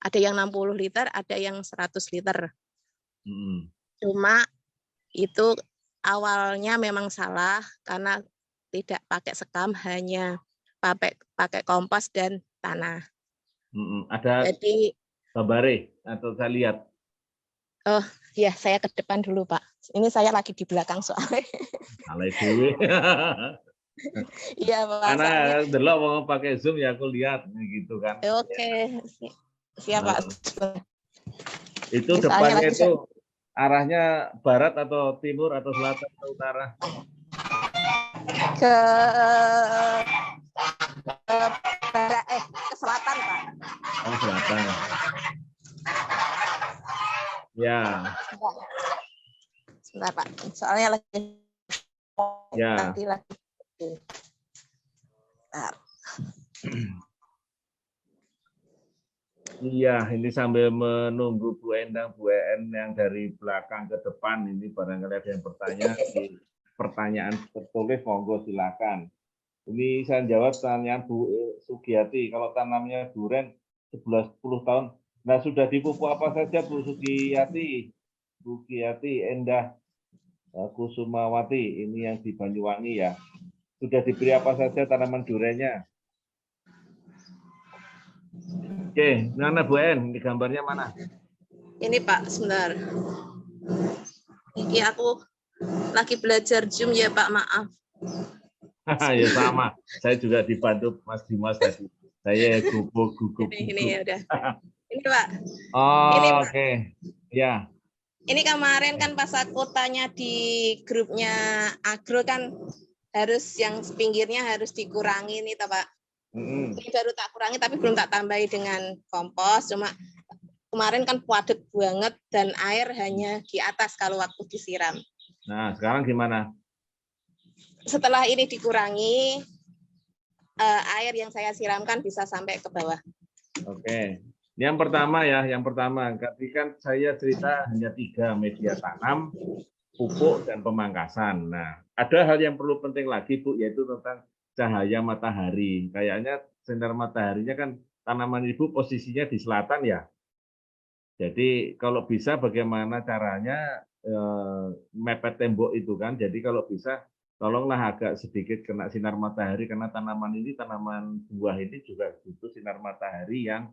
ada yang 60 liter, ada yang 100 liter. Cuma itu awalnya memang salah karena tidak pakai sekam, hanya pakai kompos dan tanah. Ada jadi kabare atau saya lihat. Oh ya, saya ke depan dulu Pak. Ini saya lagi di belakang soalnya. Alay dewe. Iya Pak. Karena delok mau pakai Zoom ya aku lihat gitu kan. Oke, siap Pak. Itu depannya itu arahnya barat atau timur atau selatan atau utara? Ke selatan Pak. Oh, selatan. Ya. Sebentar Pak, soalnya lagi. Ya. Nanti lagi. Iya, ini sambil menunggu Bu Endang, Bu En yang dari belakang ke depan ini barangkali ada yang bertanya. Pertanyaan tertulis monggo silakan. Ini saya jawab pertanyaan Bu Sugiyati. Kalau tanamnya duren 11-10 tahun, nah sudah dipupuk apa saja Bu Sugiyati? Bu Sugiyati Endah Kusumawati, ini yang di Banyuwangi ya. Sudah diberi apa saja tanaman durennya? Oke, mana Bu En? Ini gambarnya mana? Ini Pak, sebentar. Ini aku lagi belajar Zoom ya Pak, maaf. Ya sama, saya juga dibantu Mas Dimas tadi. Saya gugup. Ini ya udah. Ini Pak. Oh, Ini Pak. oke. Ya. Ini kemarin kan pas aku tanya di grupnya Agro kan harus yang pinggirnya harus dikurangi nih Pak. Ini baru tak kurangi tapi belum tak tambahi dengan kompos. Cuma kemarin kan padat banget dan air hanya di atas kalau waktu disiram. Nah, sekarang gimana? Setelah ini dikurangi, air yang saya siramkan bisa sampai ke bawah. Oke. Yang pertama, tadi kan saya cerita hanya 3 media tanam, pupuk, dan pemangkasan. Nah, ada hal yang perlu penting lagi, Bu, yaitu tentang cahaya matahari. Kayaknya sinar mataharinya kan tanaman Ibu posisinya di selatan ya. Jadi kalau bisa bagaimana caranya mepet tembok itu kan. Jadi kalau bisa tolonglah agak sedikit kena sinar matahari karena tanaman buah ini juga butuh sinar matahari yang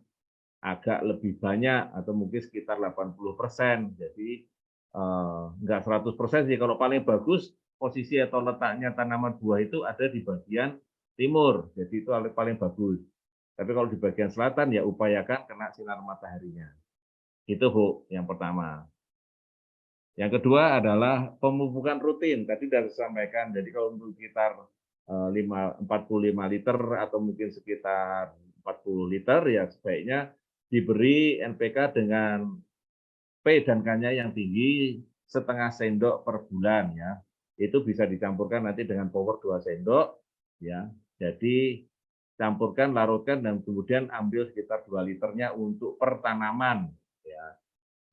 agak lebih banyak atau mungkin sekitar 80%. Jadi enggak 100% sih, kalau paling bagus posisi atau letaknya tanaman buah itu ada di bagian timur. Jadi itu paling bagus. Tapi kalau di bagian selatan ya upayakan kena sinar mataharinya. Itu Bu, yang pertama. Yang kedua adalah pemupukan rutin. Tadi sudah disampaikan, jadi kalau untuk sekitar 45 liter atau mungkin sekitar 40 liter, ya sebaiknya diberi NPK dengan P dan K-nya yang tinggi setengah sendok per bulan ya. Itu bisa dicampurkan nanti dengan power 2 sendok ya. Jadi campurkan, larutkan dan kemudian ambil sekitar 2 liternya untuk per tanaman ya.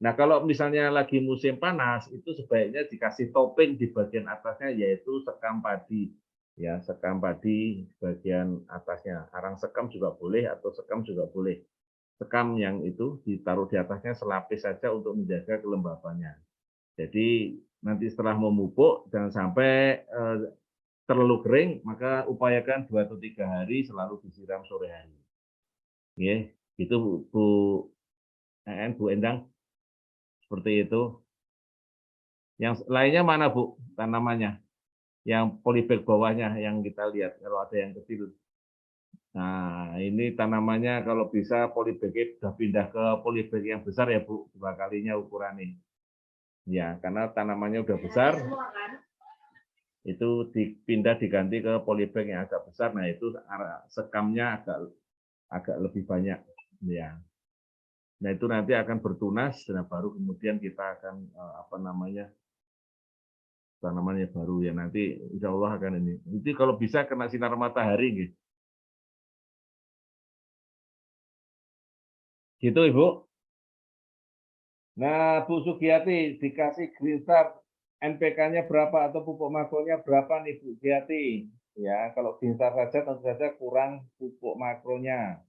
Nah, kalau misalnya lagi musim panas itu sebaiknya dikasih topping di bagian atasnya yaitu sekam padi. Ya, sekam padi bagian atasnya. Arang sekam juga boleh atau sekam juga boleh. Sekam yang itu ditaruh di atasnya selapis saja untuk menjaga kelembabannya. Jadi nanti setelah memupuk jangan sampai terlalu kering, maka upayakan 2 atau 3 hari selalu disiram sore hari. Ya, itu Bu Endang. Seperti itu. Yang lainnya mana Bu tanamannya? Yang polybag bawahnya yang kita lihat kalau ada yang kecil. Nah, ini tanamannya kalau bisa polybag sudah pindah ke polybag yang besar ya Bu, 2 kalinya ukurannya. Ya, karena tanamannya udah besar, itu dipindah diganti ke polybag yang agak besar. Nah, itu sekamnya agak lebih banyak. Ya. Nah, itu nanti akan bertunas, dan baru kemudian kita akan tanamannya baru ya nanti insya Allah akan ini. Nanti kalau bisa kena sinar matahari gitu. Gitu Ibu. Nah, Bu Sugiyati dikasih Green Star NPK-nya berapa atau pupuk makronya berapa nih Bu Sugiyati? Ya, kalau Green Star saja tentu saja kurang pupuk makronya.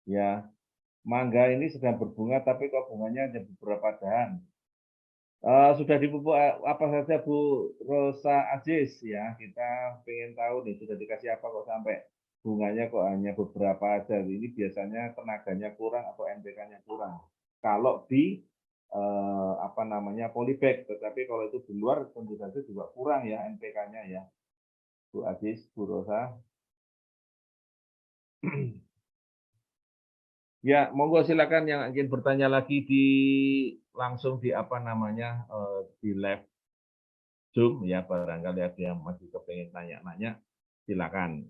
Ya, mangga ini sedang berbunga tapi kok bunganya hanya beberapa dahan. Sudah dipupuk apa saja Bu Rosa Aziz ya, kita pengen tahu nih sudah dikasih apa kok sampai bunganya kok hanya beberapa aja. Ini biasanya tenaganya kurang atau NPK-nya kurang. Kalau di polybag, tetapi kalau itu di luar tentu saja juga kurang ya NPK-nya ya. Bu Aziz, Bu Rosa. Ya, monggo silakan yang ingin bertanya lagi langsung di di live Zoom ya, barangkali ada yang masih kepengen nanya-nanya, silakan.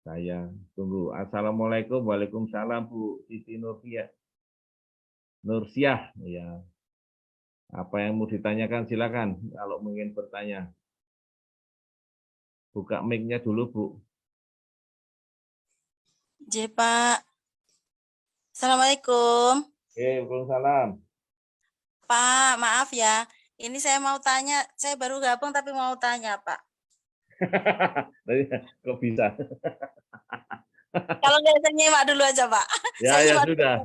Saya tunggu. Assalamualaikum, waalaikumsalam Bu Siti Nursiah. Ya. Apa yang mau ditanyakan silakan kalau ingin bertanya. Buka mic-nya dulu Bu. J, Pak. Assalamualaikum. Waalaikumsalam. Pak, maaf ya. Ini saya mau tanya, saya baru gabung tapi mau tanya, Pak. Kok bisa? Kalau nggak saya nyimak dulu aja, Pak. Ya sudah.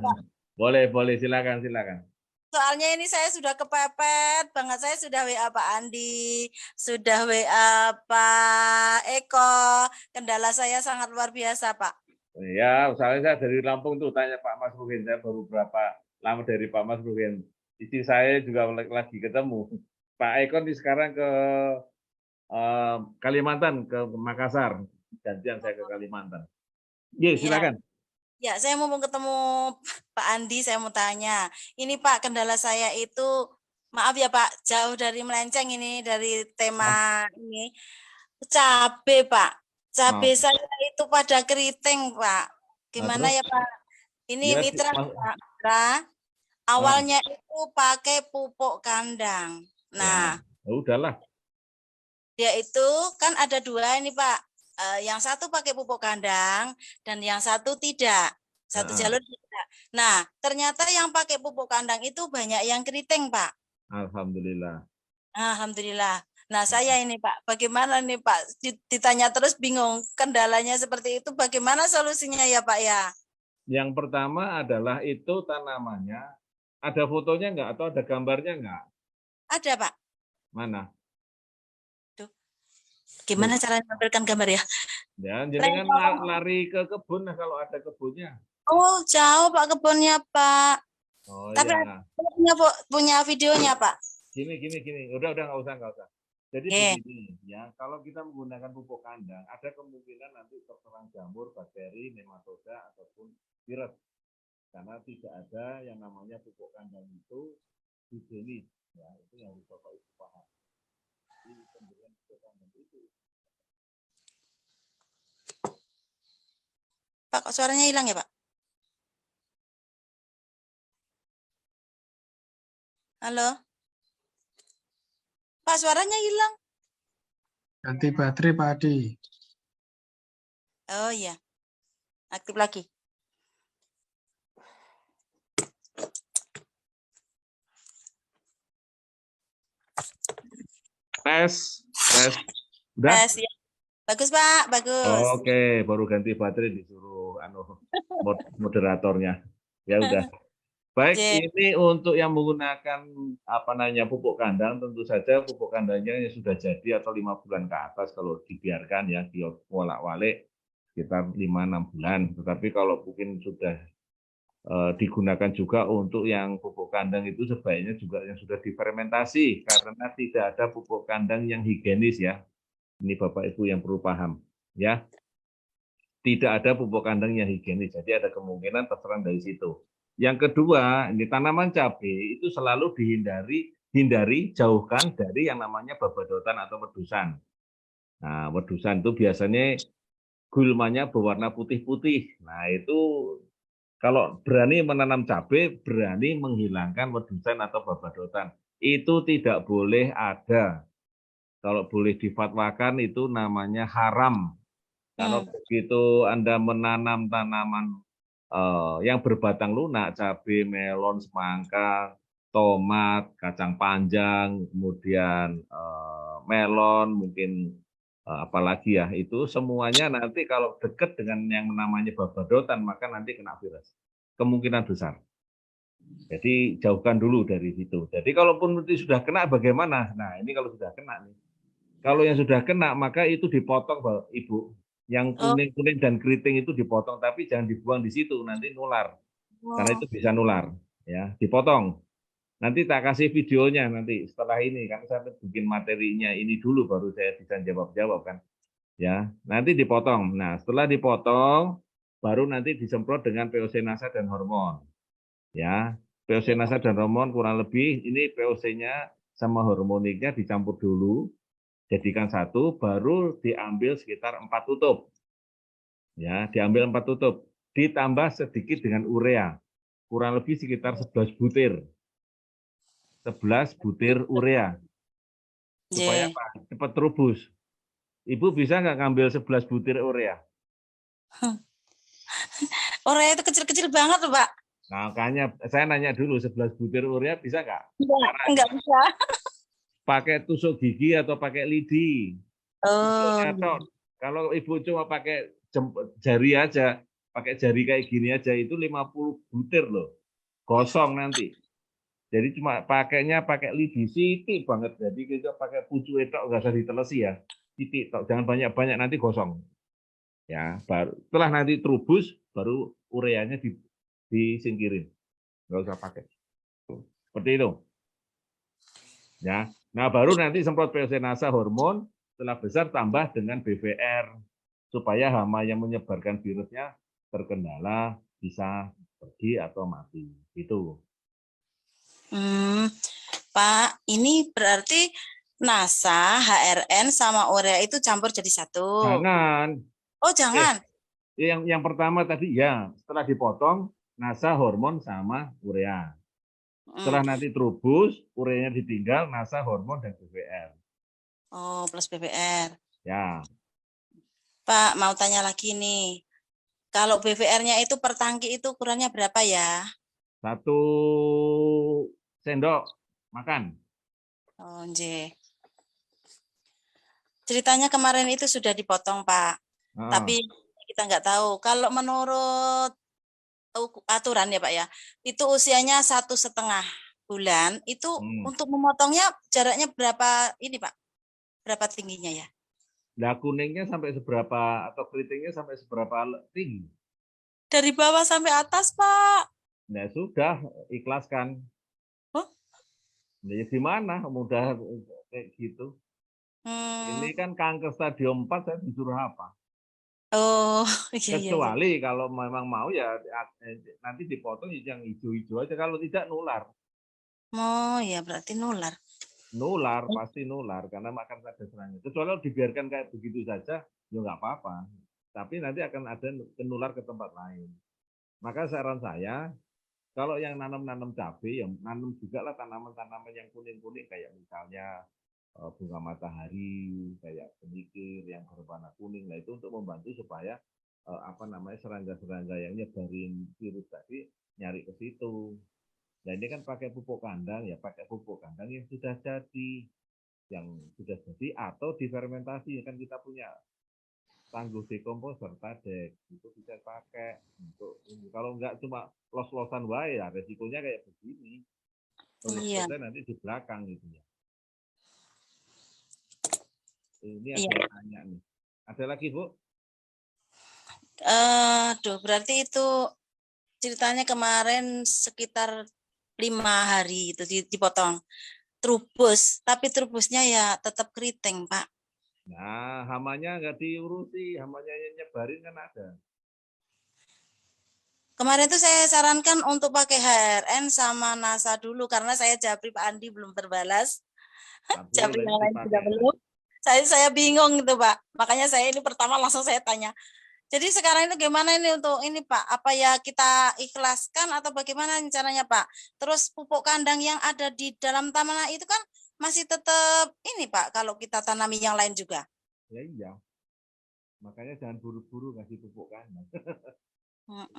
Boleh, silakan. Soalnya ini saya sudah kepepet banget. Saya sudah WA Pak Andi, sudah WA Pak Eko. Kendala saya sangat luar biasa, Pak. Ya, soalnya saya dari Lampung tuh tanya Pak Mas Ruhin, saya baru berapa lama dari Pak Mas Ruhin. Istri saya juga lagi ketemu. Pak Eko nih sekarang ke Kalimantan, ke Makassar. Gantian saya ke Kalimantan. Iya, silakan. Ya, saya mau ketemu Pak Andi, saya mau tanya. Ini Pak, kendala saya itu, maaf ya Pak, jauh dari melenceng ini, dari tema ini. Cabe Pak, cabe saya itu pada keriting Pak. Gimana terus? ya Pak? Ini Ya, mitra Pak. Awalnya itu pakai pupuk kandang. Nah, ya udahlah. dia itu kan ada dua ini Pak. Yang satu pakai pupuk kandang dan yang satu tidak. Satu jalur tidak. Nah, ternyata yang pakai pupuk kandang itu banyak yang keriting, Pak. Alhamdulillah. Alhamdulillah. Nah, saya ini Pak, bagaimana nih Pak? Ditanya terus bingung. Kendalanya seperti itu, bagaimana solusinya ya Pak ya? Yang pertama adalah itu tanamannya, ada fotonya nggak atau ada gambarnya nggak? Ada Pak. Mana? Gimana cara menampilkan gambar ya? Ya, jangan lari ke kebun kalau ada kebunnya. Oh, jauh Pak kebunnya Pak. Oh, tapi ya. punya videonya Pak. Gini. Udah nggak usah. Jadi begini ya, kalau kita menggunakan pupuk kandang, ada kemungkinan nanti terserang jamur, bakteri, nematoda ataupun virus. Karena tidak ada yang namanya pupuk kandang itu higienis, ya itu yang harus Bapak Ibu paham. Jadi pemberian pupuk kandang itu. Pak, kok suaranya hilang ya Pak? Halo? Pak, suaranya hilang. Ganti baterai Pak Adi. Oh iya, aktif lagi. Tes. Udah? Tes, ya. Bagus Pak, bagus. Oke, baru ganti baterai disuruh moderatornya. Ya udah. Baik, ini untuk yang menggunakan pupuk kandang, tentu saja pupuk kandangnya yang sudah jadi atau 5 bulan ke atas kalau dibiarkan ya diwolak-walik sekitar 5-6 bulan. Tetapi kalau mungkin sudah digunakan juga untuk yang pupuk kandang itu sebaiknya juga yang sudah difermentasi karena tidak ada pupuk kandang yang higienis ya. Ini Bapak Ibu yang perlu paham ya. Tidak ada pupuk kandang yang higienis, jadi ada kemungkinan terserang dari situ. Yang kedua, ini tanaman cabai itu selalu hindari, jauhkan dari yang namanya babadotan atau wedusan. Nah, wedusan itu biasanya gulmanya berwarna putih-putih. Nah, itu kalau berani menanam cabai, berani menghilangkan wedusan atau babadotan. Itu tidak boleh ada. Kalau boleh difatwakan itu namanya haram. Kalau begitu Anda menanam tanaman yang berbatang lunak, cabai, melon, semangka, tomat, kacang panjang, kemudian melon, mungkin apalagi ya, itu semuanya nanti kalau dekat dengan yang namanya babadotan, maka nanti kena virus. Kemungkinan besar. Jadi jauhkan dulu dari situ. Jadi kalaupun nanti sudah kena bagaimana? Nah ini kalau sudah kena nih. Kalau yang sudah kena maka itu dipotong Ibu. Yang kuning-kuning dan keriting itu dipotong, tapi jangan dibuang di situ, nanti nular. Karena itu bisa nular, ya. Dipotong. Nanti tak kasih videonya nanti setelah ini, karena saya bikin materinya ini dulu, baru saya bisa jawab kan. Ya, nanti dipotong. Nah, setelah dipotong, baru nanti disemprot dengan POC nasa dan hormon. Ya, POC nasa dan hormon kurang lebih ini POC-nya sama hormoniknya dicampur dulu. Jadikan satu, baru diambil sekitar 4 tutup. Ya, diambil 4 tutup. Ditambah sedikit dengan urea. Kurang lebih sekitar 11 butir. 11 butir urea. Supaya Pak cepat terubus. Ibu bisa nggak ngambil 11 butir urea? Urea itu kecil-kecil banget, Pak. Nah, makanya saya nanya dulu, 11 butir urea bisa nggak? Enggak bisa. Pakai tusuk gigi atau pakai lidi. Kalau Ibu cuma pakai jari aja, pakai jari kayak gini aja, itu 50 butir loh. Gosong nanti. Jadi cuma pakainya pakai lidi, sitik banget. Jadi kita pakai pucuk itu nggak usah ditelesi ya. Sitik, jangan banyak-banyak nanti gosong. Ya, baru setelah nanti terubus, baru ureanya disingkirin. Nggak usah pakai. Seperti itu. Ya. Nah, baru nanti semprot POC-NASA hormon, setelah besar tambah dengan BVR, supaya hama yang menyebarkan virusnya terkendala, bisa pergi atau mati. Gitu. Pak, ini berarti NASA, HRN, sama urea itu campur jadi satu. Jangan. Oh, jangan. Yang pertama tadi ya, setelah dipotong, NASA, hormon, sama urea. Setelah nanti trubus, ureanya ditinggal, NASA, hormon, dan BVR. Oh, plus BVR. Ya. Pak, mau tanya lagi nih. Kalau BVR-nya itu per tangki itu ukurannya berapa ya? 1 sendok makan. Oh, ceritanya kemarin itu sudah dipotong, Pak. Tapi kita nggak tahu. Kalau menurut aturan ya, Pak ya, itu usianya 1,5 bulan. Itu untuk memotongnya jaraknya berapa ini, Pak? Berapa tingginya ya? Nah, kuningnya sampai seberapa atau keritingnya sampai seberapa tinggi? Dari bawah sampai atas, Pak. Nah, sudah ikhlaskan. Oh? Nah, gimana? Mudah kayak gitu. Ini kan kanker stadium 4, saya disuruh apa? Oh, iya. Kecuali kalau memang mau ya nanti dipotong yang hijau-hijau aja. Kalau tidak nular. Oh, ya berarti nular. Nular, pasti nular karena makan pada serangga. Kecuali kalau dibiarkan kayak begitu saja, ya nggak apa-apa. Tapi nanti akan ada menular ke tempat lain. Maka saran saya, kalau yang nanam-nanam cabai, yang nanam juga lah tanaman-tanaman yang kuning-kuning kayak misalnya bunga matahari, kayak penyikir yang berwarna kuning. Nah itu untuk membantu supaya serangga-serangga yang nyebarin virus tadi nyari ke situ. Nah ini kan pakai pupuk kandang, ya pakai pupuk kandang yang sudah jadi, atau difermentasi. Kan kita punya tangguh dekomposer tadek, itu bisa pakai untuk ini. Kalau enggak cuma los-losan wae ya resikonya kayak begini. Terus nanti di belakang gitu ya. Ini ada tanya nih. Ada lagi, Bu? Berarti itu ceritanya kemarin sekitar 5 hari itu dipotong trubus, tapi trubusnya ya tetap keriting, Pak. Nah, hamanya nggak diurusi, hamanya yang nyebarin kan ada. Kemarin itu saya sarankan untuk pakai HRN sama NASA dulu karena saya Japri Pak Andi belum terbalas. Japri yang lain juga belum. Saya bingung gitu, Pak. Makanya saya ini pertama langsung saya tanya. Jadi sekarang itu gimana ini untuk ini Pak? Apa ya kita ikhlaskan atau bagaimana caranya Pak? Terus pupuk kandang yang ada di dalam taman itu kan masih tetap ini Pak kalau kita tanami yang lain juga. Ya iya. Makanya jangan buru-buru ngasih pupuk kandang.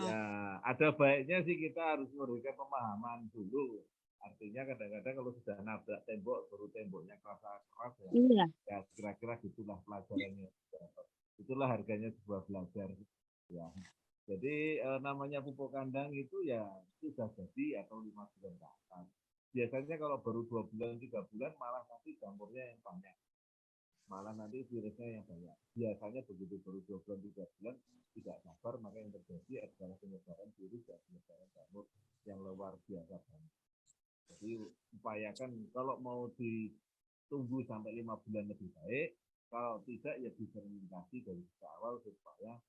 Ya, ada baiknya sih kita harus memberikan pemahaman dulu. Artinya kadang-kadang kalau sudah nabrak tembok, baru temboknya keras ya. Iya. Ya kira-kira gitulah pelajarannya. Itulah harganya sebuah belajar. Ya. Jadi namanya pupuk kandang itu ya sudah jadi atau 5 bulan ke atas. Biasanya kalau baru 2 bulan, 3 bulan malah nanti jamurnya yang banyak. Malah nanti virusnya yang banyak. Biasanya begitu baru 2 bulan, 3 bulan tidak sabar, maka yang terjadi adalah penyebaran virus dan penyebaran jamur yang luar biasa banget. Jadi upayakan kalau mau ditunggu sampai 5 bulan lebih baik, kalau tidak ya difermentasi dari awal supaya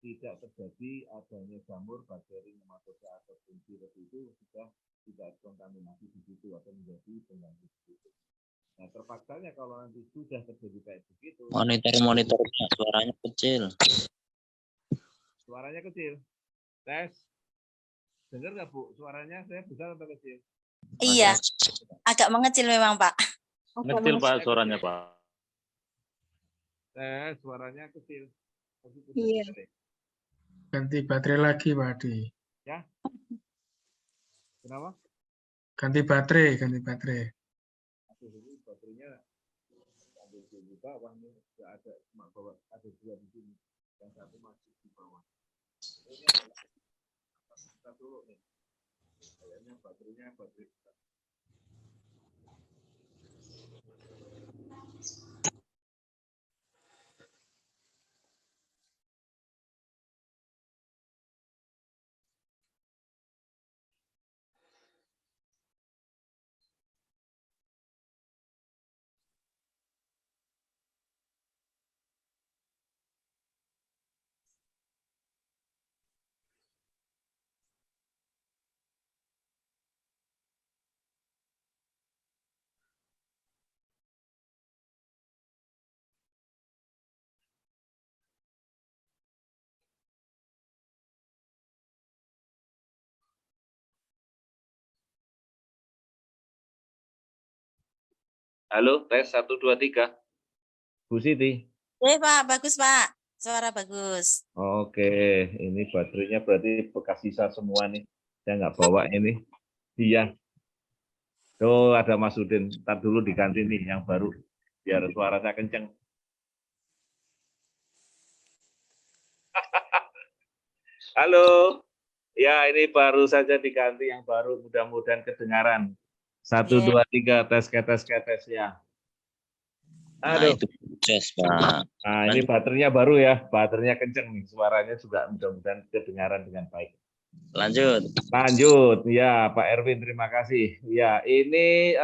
tidak terjadi adanya jamur, bakteri, nematoda ataupun virus itu sudah tidak kontaminasi di situ atau menjadi pengganggu di situ. Nah terpaksanya kalau nanti sudah terjadi kayak begitu. Monitor suaranya kecil. Suaranya kecil. Tes. Dengar nggak Bu? Suaranya saya besar atau kecil? Iya, agak mengecil memang Pak. Kecil Pak suaranya Pak. Suaranya kecil. Iya. Ganti baterai lagi, Pak Adi. Ya. Kenapa? Ganti baterai. Ini baterainya ada di bawahnya, nggak ada, cuma bawa ada 2 di sini, yang 1 masih di bawah. Ini kita dulu nih. Kayaknya baterai Halo, tes 1, 2, 3. Bu Siti. Pak, bagus Pak. Suara bagus. Oke, ini baterainya berarti bekas sisa semua nih. Saya nggak bawa ini. Iya. Tuh ada Mas Udin. Ntar dulu diganti nih yang baru. Biar suaranya kenceng. Halo. Ya, ini baru saja diganti yang baru. Mudah-mudahan kedengaran. 1, 2, 3, tes ya. Nah, Aduh. itu sukses, Pak. Nah, ini baterainya baru ya. Baterainya kenceng nih. Suaranya juga mudah-mudahan kedengaran dengan baik. Lanjut. Lanjut, ya Pak Erwin, terima kasih. Ya, ini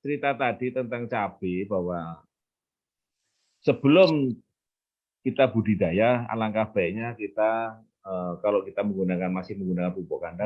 cerita tadi tentang cabai bahwa sebelum kita budidaya, alangkah baiknya kita kalau kita masih menggunakan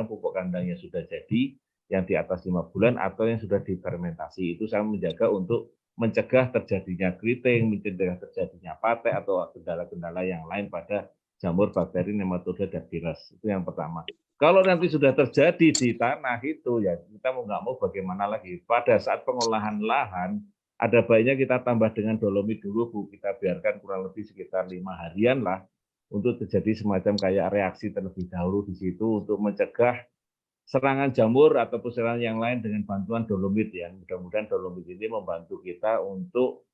pupuk kandang yang sudah jadi, yang di atas 5 bulan atau yang sudah difermentasi, itu sangat menjaga untuk mencegah terjadinya keriting, mencegah terjadinya patek atau kendala-kendala yang lain pada jamur bakteri nematoda dan virus. Itu yang pertama. Kalau nanti sudah terjadi di tanah itu, ya kita mau nggak mau bagaimana lagi. Pada saat pengolahan lahan, ada baiknya kita tambah dengan dolomit dulu, Bu. Kita biarkan kurang lebih sekitar 5 harian lah untuk terjadi semacam kayak reaksi terlebih dahulu di situ untuk mencegah serangan jamur ataupun serangan yang lain dengan bantuan dolomit ya. Mudah-mudahan dolomit ini membantu kita untuk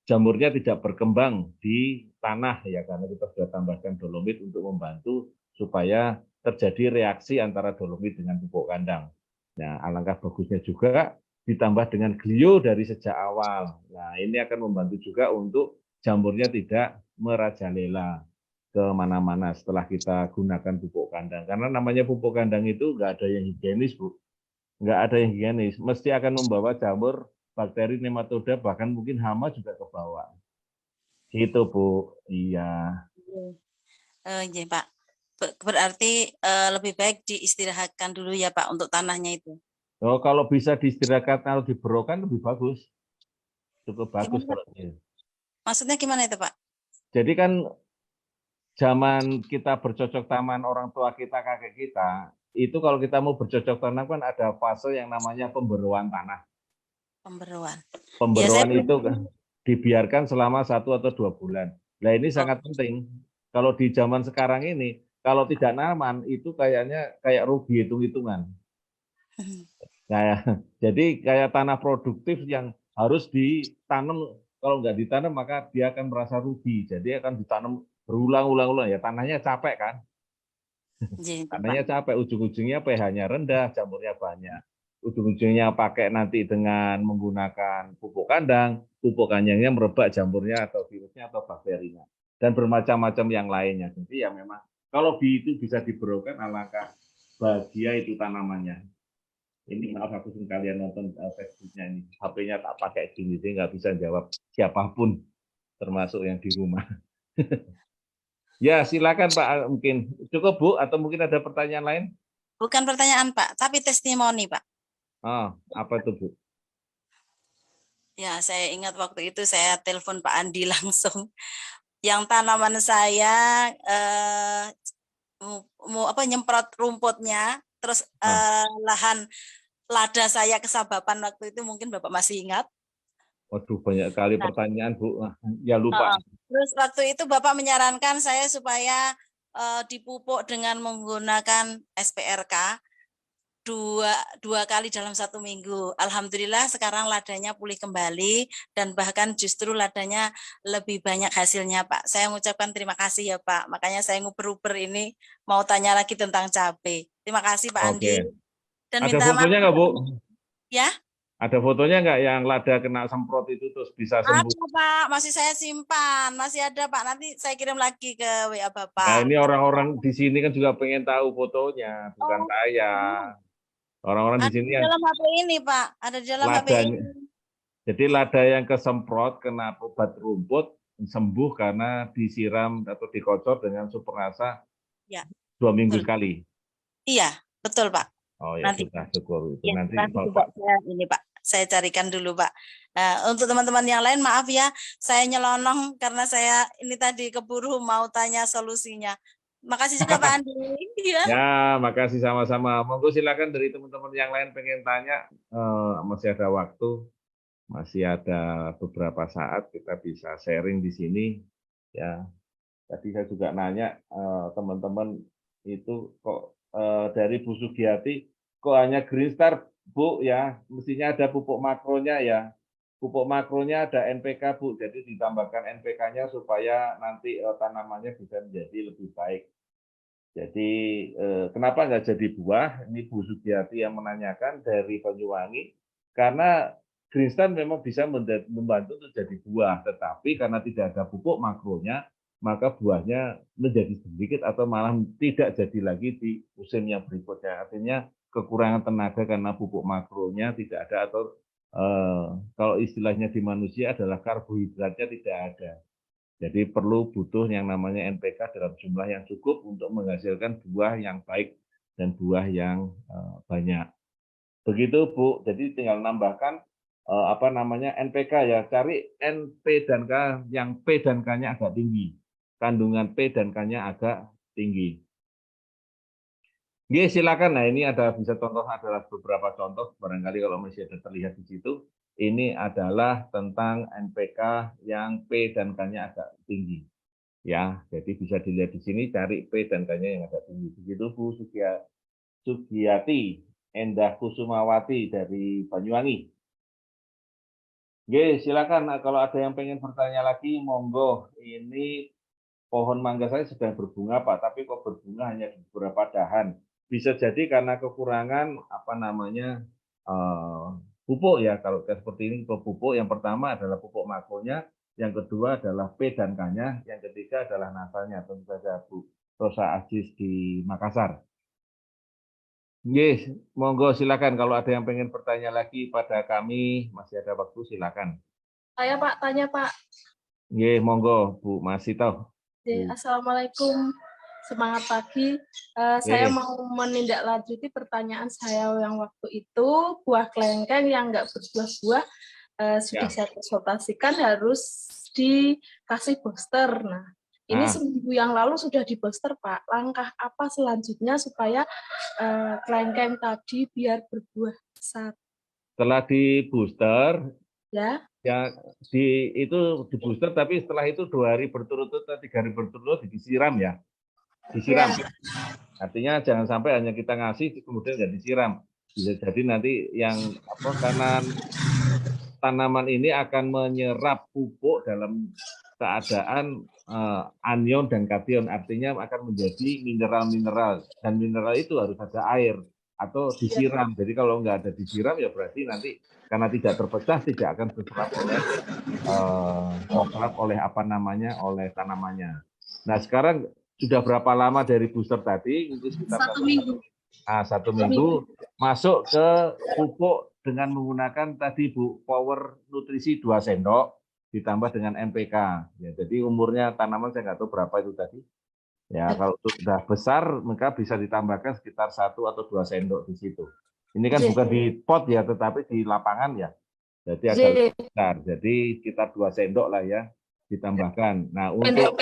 jamurnya tidak berkembang di tanah ya, karena kita sudah tambahkan dolomit untuk membantu supaya terjadi reaksi antara dolomit dengan pupuk kandang. Nah, alangkah bagusnya juga ditambah dengan glio dari sejak awal. Nah, ini akan membantu juga untuk jamurnya tidak merajalela kemana-mana setelah kita gunakan pupuk kandang. Karena namanya pupuk kandang itu nggak ada yang higienis, Bu. Nggak ada yang higienis. Mesti akan membawa jamur, bakteri, nematoda, bahkan mungkin hama juga ke bawah. Gitu, Bu. Iya. Iya Pak. Berarti lebih baik diistirahatkan dulu ya Pak untuk tanahnya itu. Oh, kalau bisa diistirahatkan atau diberokan lebih bagus. Cukup bagus Gimana, kalau ini. maksudnya gimana itu Pak? Jadi kan zaman kita bercocok tanam orang tua kita, kakek kita, itu kalau kita mau bercocok tanam kan ada fase yang namanya pemberuan tanah. Pemberuan. Pemberuan Ya, itu kan dibiarkan selama 1 atau 2 bulan. Nah ini sangat penting. Kalau di zaman sekarang ini, kalau tidak nyaman itu kayaknya kayak rugi hitung-hitungan. Nah, jadi kayak tanah produktif yang harus ditanam, kalau nggak ditanam maka dia akan merasa rugi. Jadi akan ditanam berulang-ulang ya, tanahnya capek kan. Tanahnya capek, ujung-ujungnya pH-nya rendah, jamurnya banyak. Ujung-ujungnya pakai nanti dengan menggunakan pupuk kandangnya merebak jamurnya atau virusnya atau bakterinya. Dan bermacam-macam yang lainnya. Jadi ya memang kalau itu bisa diberokan, alangkah bahagia itu tanamannya. Ini maaf aku kalian nonton Facebooknya ini, HP-nya tak pakai gini, jadi nggak bisa jawab siapapun, termasuk yang di rumah. Ya silakan Pak, mungkin cukup Bu, atau mungkin ada pertanyaan lain? Bukan pertanyaan Pak, tapi testimoni Pak. Oh, apa itu Bu? Ya, saya ingat waktu itu saya telepon Pak Andi langsung. Yang tanaman saya nyemprot rumputnya, terus lahan lada saya kesabapan waktu itu, mungkin Bapak masih ingat. Waduh, banyak kali pertanyaan Bu. Ya lupa. Terus waktu itu Bapak menyarankan saya supaya dipupuk dengan menggunakan SPRK dua kali dalam 1 minggu. Alhamdulillah sekarang ladanya pulih kembali dan bahkan justru ladanya lebih banyak hasilnya Pak. Saya mengucapkan terima kasih ya Pak. Makanya saya nguper-uper ini mau tanya lagi tentang cabai. Terima kasih Pak Andi. Dan ada fotonya nggak Bu? Ya. Ada fotonya nggak yang lada kena semprot itu terus bisa sembuh? Ada Pak, masih saya simpan, masih ada Pak. Nanti saya kirim lagi ke WA Bapak. Nah ini orang-orang di sini kan juga pengen tahu fotonya, bukan saya. Orang-orang di sini ada dalam HP ini Pak, ada di dalam HP ini. Jadi lada yang kesemprot kena obat rumput sembuh karena disiram atau dikocor dengan Supernasa ya. 2 minggu sekali. Iya, betul Pak. Oh ya nanti sudah syukur itu. Ya, nanti Bapak ini Pak, saya carikan dulu Pak. Nah, untuk teman-teman yang lain maaf ya, saya nyelonong karena saya ini tadi keburu mau tanya solusinya. Makasih juga Pak Andi. Ya, makasih sama-sama. Monggo silakan dari teman-teman yang lain pengen tanya, masih ada waktu. masih ada beberapa saat kita bisa sharing di sini ya. Tadi saya juga nanya teman-teman itu kok dari Bu Sugiyati kok hanya Green Star Bu ya, mestinya ada pupuk makronya ya. Pupuk makronya ada NPK Bu, jadi ditambahkan NPK-nya supaya nanti tanamannya bisa menjadi lebih baik. Jadi kenapa nggak jadi buah? Ini Bu Sugiyati yang menanyakan dari Banyuwangi, karena Green Star memang bisa membantu untuk jadi buah, tetapi karena tidak ada pupuk makronya, maka buahnya menjadi sedikit atau malah tidak jadi lagi di musim yang berikutnya. Artinya kekurangan tenaga karena pupuk makronya tidak ada atau kalau istilahnya di manusia adalah karbohidratnya tidak ada. Jadi butuh yang namanya NPK dalam jumlah yang cukup untuk menghasilkan buah yang baik dan buah yang banyak. Begitu Bu, jadi tinggal nambahkan NPK ya, cari N, P, dan K yang P dan K-nya agak tinggi. Kandungan P dan K-nya agak tinggi. Oke, silakan. Nah, ini bisa contoh adalah beberapa contoh, barangkali kalau masih ada terlihat di situ. Ini adalah tentang NPK yang P dan K-nya agak tinggi. Ya, jadi bisa dilihat di sini, cari P dan K-nya yang agak tinggi. Begitu Bu Sugiyati Endah Kusumawati dari Banyuwangi. Oke, silakan. Nah, kalau ada yang pengen bertanya lagi, monggo. Ini pohon mangga saya sedang berbunga, Pak, tapi kok berbunga hanya di beberapa dahan. Bisa jadi karena kekurangan pupuk ya. Kalau seperti ini pupuk yang pertama adalah pupuk makronya, yang kedua adalah P dan K-nya, yang ketiga adalah nasanya, tentu saja Bu Rosa Aziz di Makassar. Yes, monggo silakan kalau ada yang pengen bertanya lagi pada kami, masih ada waktu silakan. Saya Pak, tanya Pak. Yes, monggo Bu Masito. Assalamualaikum, semangat pagi. Saya mau menindaklanjuti pertanyaan saya yang waktu itu, buah kelengkeng yang nggak berbuah-buah sudah saya konsultasikan harus dikasih booster. Nah, ini seminggu yang lalu sudah di booster Pak. Langkah apa selanjutnya supaya kelengkeng tadi biar berbuah besar? Setelah di booster, ya itu di booster, tapi setelah itu 2 hari berturut-turut atau 3 hari berturut-turut disiram ya, disiram. Artinya jangan sampai hanya kita ngasih kemudian nggak disiram. Bisa jadi nanti yang karena tanaman ini akan menyerap pupuk dalam keadaan anion dan kation, artinya akan menjadi mineral-mineral, dan mineral itu harus ada air atau disiram. Jadi kalau nggak ada disiram ya berarti nanti karena tidak terpecah tidak akan terserap oleh oleh tanamannya. Nah sekarang sudah berapa lama dari booster tadi? Itu sekitar 1 minggu. 1 minggu masuk ke pupuk dengan menggunakan tadi Bu Power Nutrisi 2 sendok ditambah dengan NPK. Ya, jadi umurnya tanaman saya nggak tahu berapa itu tadi. Ya kalau sudah besar maka bisa ditambahkan sekitar 1 atau 2 sendok di situ. Ini kan bukan di pot ya, tetapi di lapangan ya. Jadi agak lebih besar. Jadi sekitar 2 sendok lah ya ditambahkan. Nah untuk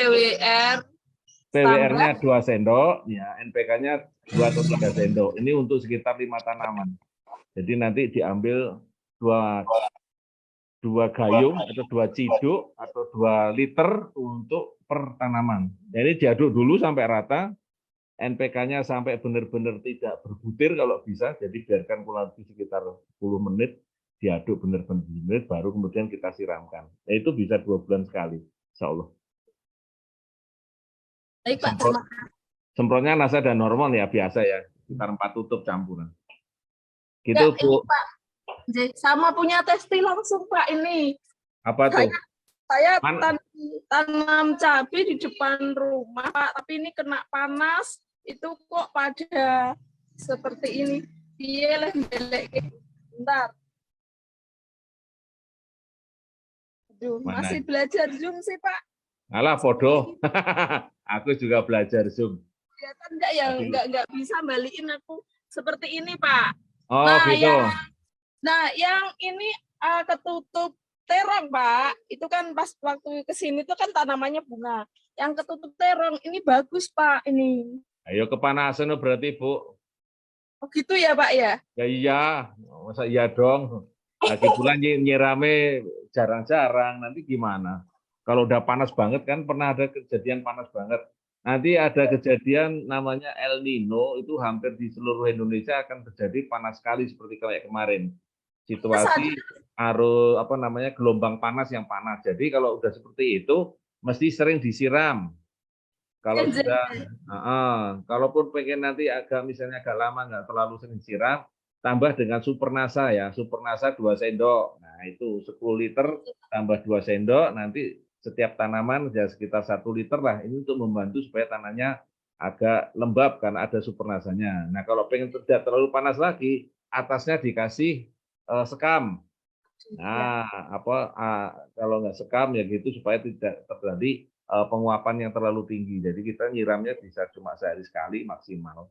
PWR-nya 2 sendok, ya NPK-nya 2 atau 3 sendok. Ini untuk sekitar 5 tanaman. Jadi nanti diambil 2 gayung atau 2 ciduk atau 2 liter untuk per tanaman. Jadi diaduk dulu sampai rata, NPK-nya sampai benar-benar tidak berbutir kalau bisa, jadi biarkan kurang lebih sekitar 10 menit, diaduk benar-benar baru kemudian kita siramkan. Nah, itu bisa 2 bulan sekali, insya Allah. Baik Pak, semprotnya nasa dan hormon ya biasa ya, sekitar 4 tutup campuran. Gitu ya, Bu. Pak. Sama punya testi langsung Pak ini. Apa tuh? Saya tanam cabai di depan rumah Pak, tapi ini kena panas, itu kok pada seperti ini. Dia lelek bentar. Aduh, masih belajar Zoom sih Pak. Alah podo. Aku juga belajar Zoom. Kelihatan enggak ya? Enggak bisa balikin aku seperti ini Pak. Oh gitu. Yang ini ketutup terong Pak. Itu kan pas waktu kesini tuh kan tanamannya bunga. Yang ketutup terong ini bagus Pak ini. Ayo kepanasan berarti Bu. Oh gitu ya Pak ya? Ya iya, masa iya dong. Lagi pula nyirame jarang-jarang, nanti gimana? Kalau udah panas banget kan pernah ada kejadian panas banget. Nanti ada kejadian namanya El Nino, itu hampir di seluruh Indonesia akan terjadi panas sekali seperti kayak kemarin. Situasi arus apa namanya gelombang panas yang panas. Jadi kalau udah seperti itu mesti sering disiram. Kalau sudah, kalaupun pengen nanti misalnya agak lama nggak terlalu sering siram, tambah dengan Supernasa ya, Supernasa 2 sendok. Nah itu 10 liter tambah 2 sendok, nanti setiap tanaman ya sekitar 1 liter lah. Ini untuk membantu supaya tanahnya agak lembab karena ada Supernasanya. Nah kalau pengen tidak terlalu panas lagi, atasnya dikasih sekam. Nah kalau nggak sekam ya gitu supaya tidak terjadi penguapan yang terlalu tinggi. Jadi kita nyiramnya bisa cuma sehari sekali maksimal.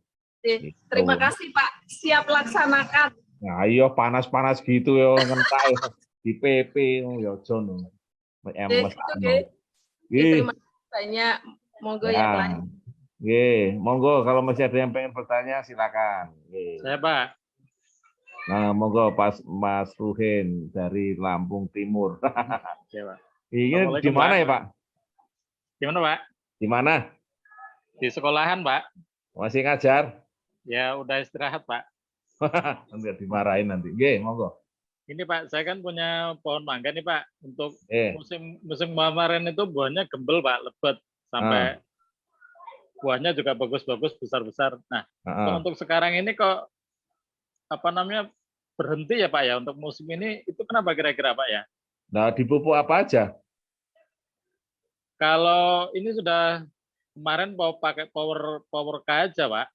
Terima kasih Pak, siap laksanakan. Nah, iya panas-panas gitu ya ngentak di PP ya John. Terima kasih banyak. Monggo yang lain. Monggo kalau masih ada yang pengen bertanya silakan. Saya Pak. Nah, monggo Mas Ruhin dari Lampung Timur. Ya, Pak. Ini di mana ya, Pak? Di mana, Pak? Di mana? Di sekolahan, Pak. Masih ngajar? Ya, udah istirahat, Pak. Nanti dimarahin nanti. Monggo. Ini, Pak, saya kan punya pohon mangga nih, Pak. Untuk musim kemarin itu buahnya gembel, Pak, lebat sampai buahnya juga bagus-bagus, besar-besar. Nah, untuk sekarang ini kok berhenti ya, Pak ya, untuk musim ini itu kenapa kira-kira, Pak ya? Nah, dipupuk apa aja? Kalau ini sudah kemarin mau pakai power K aja, Pak.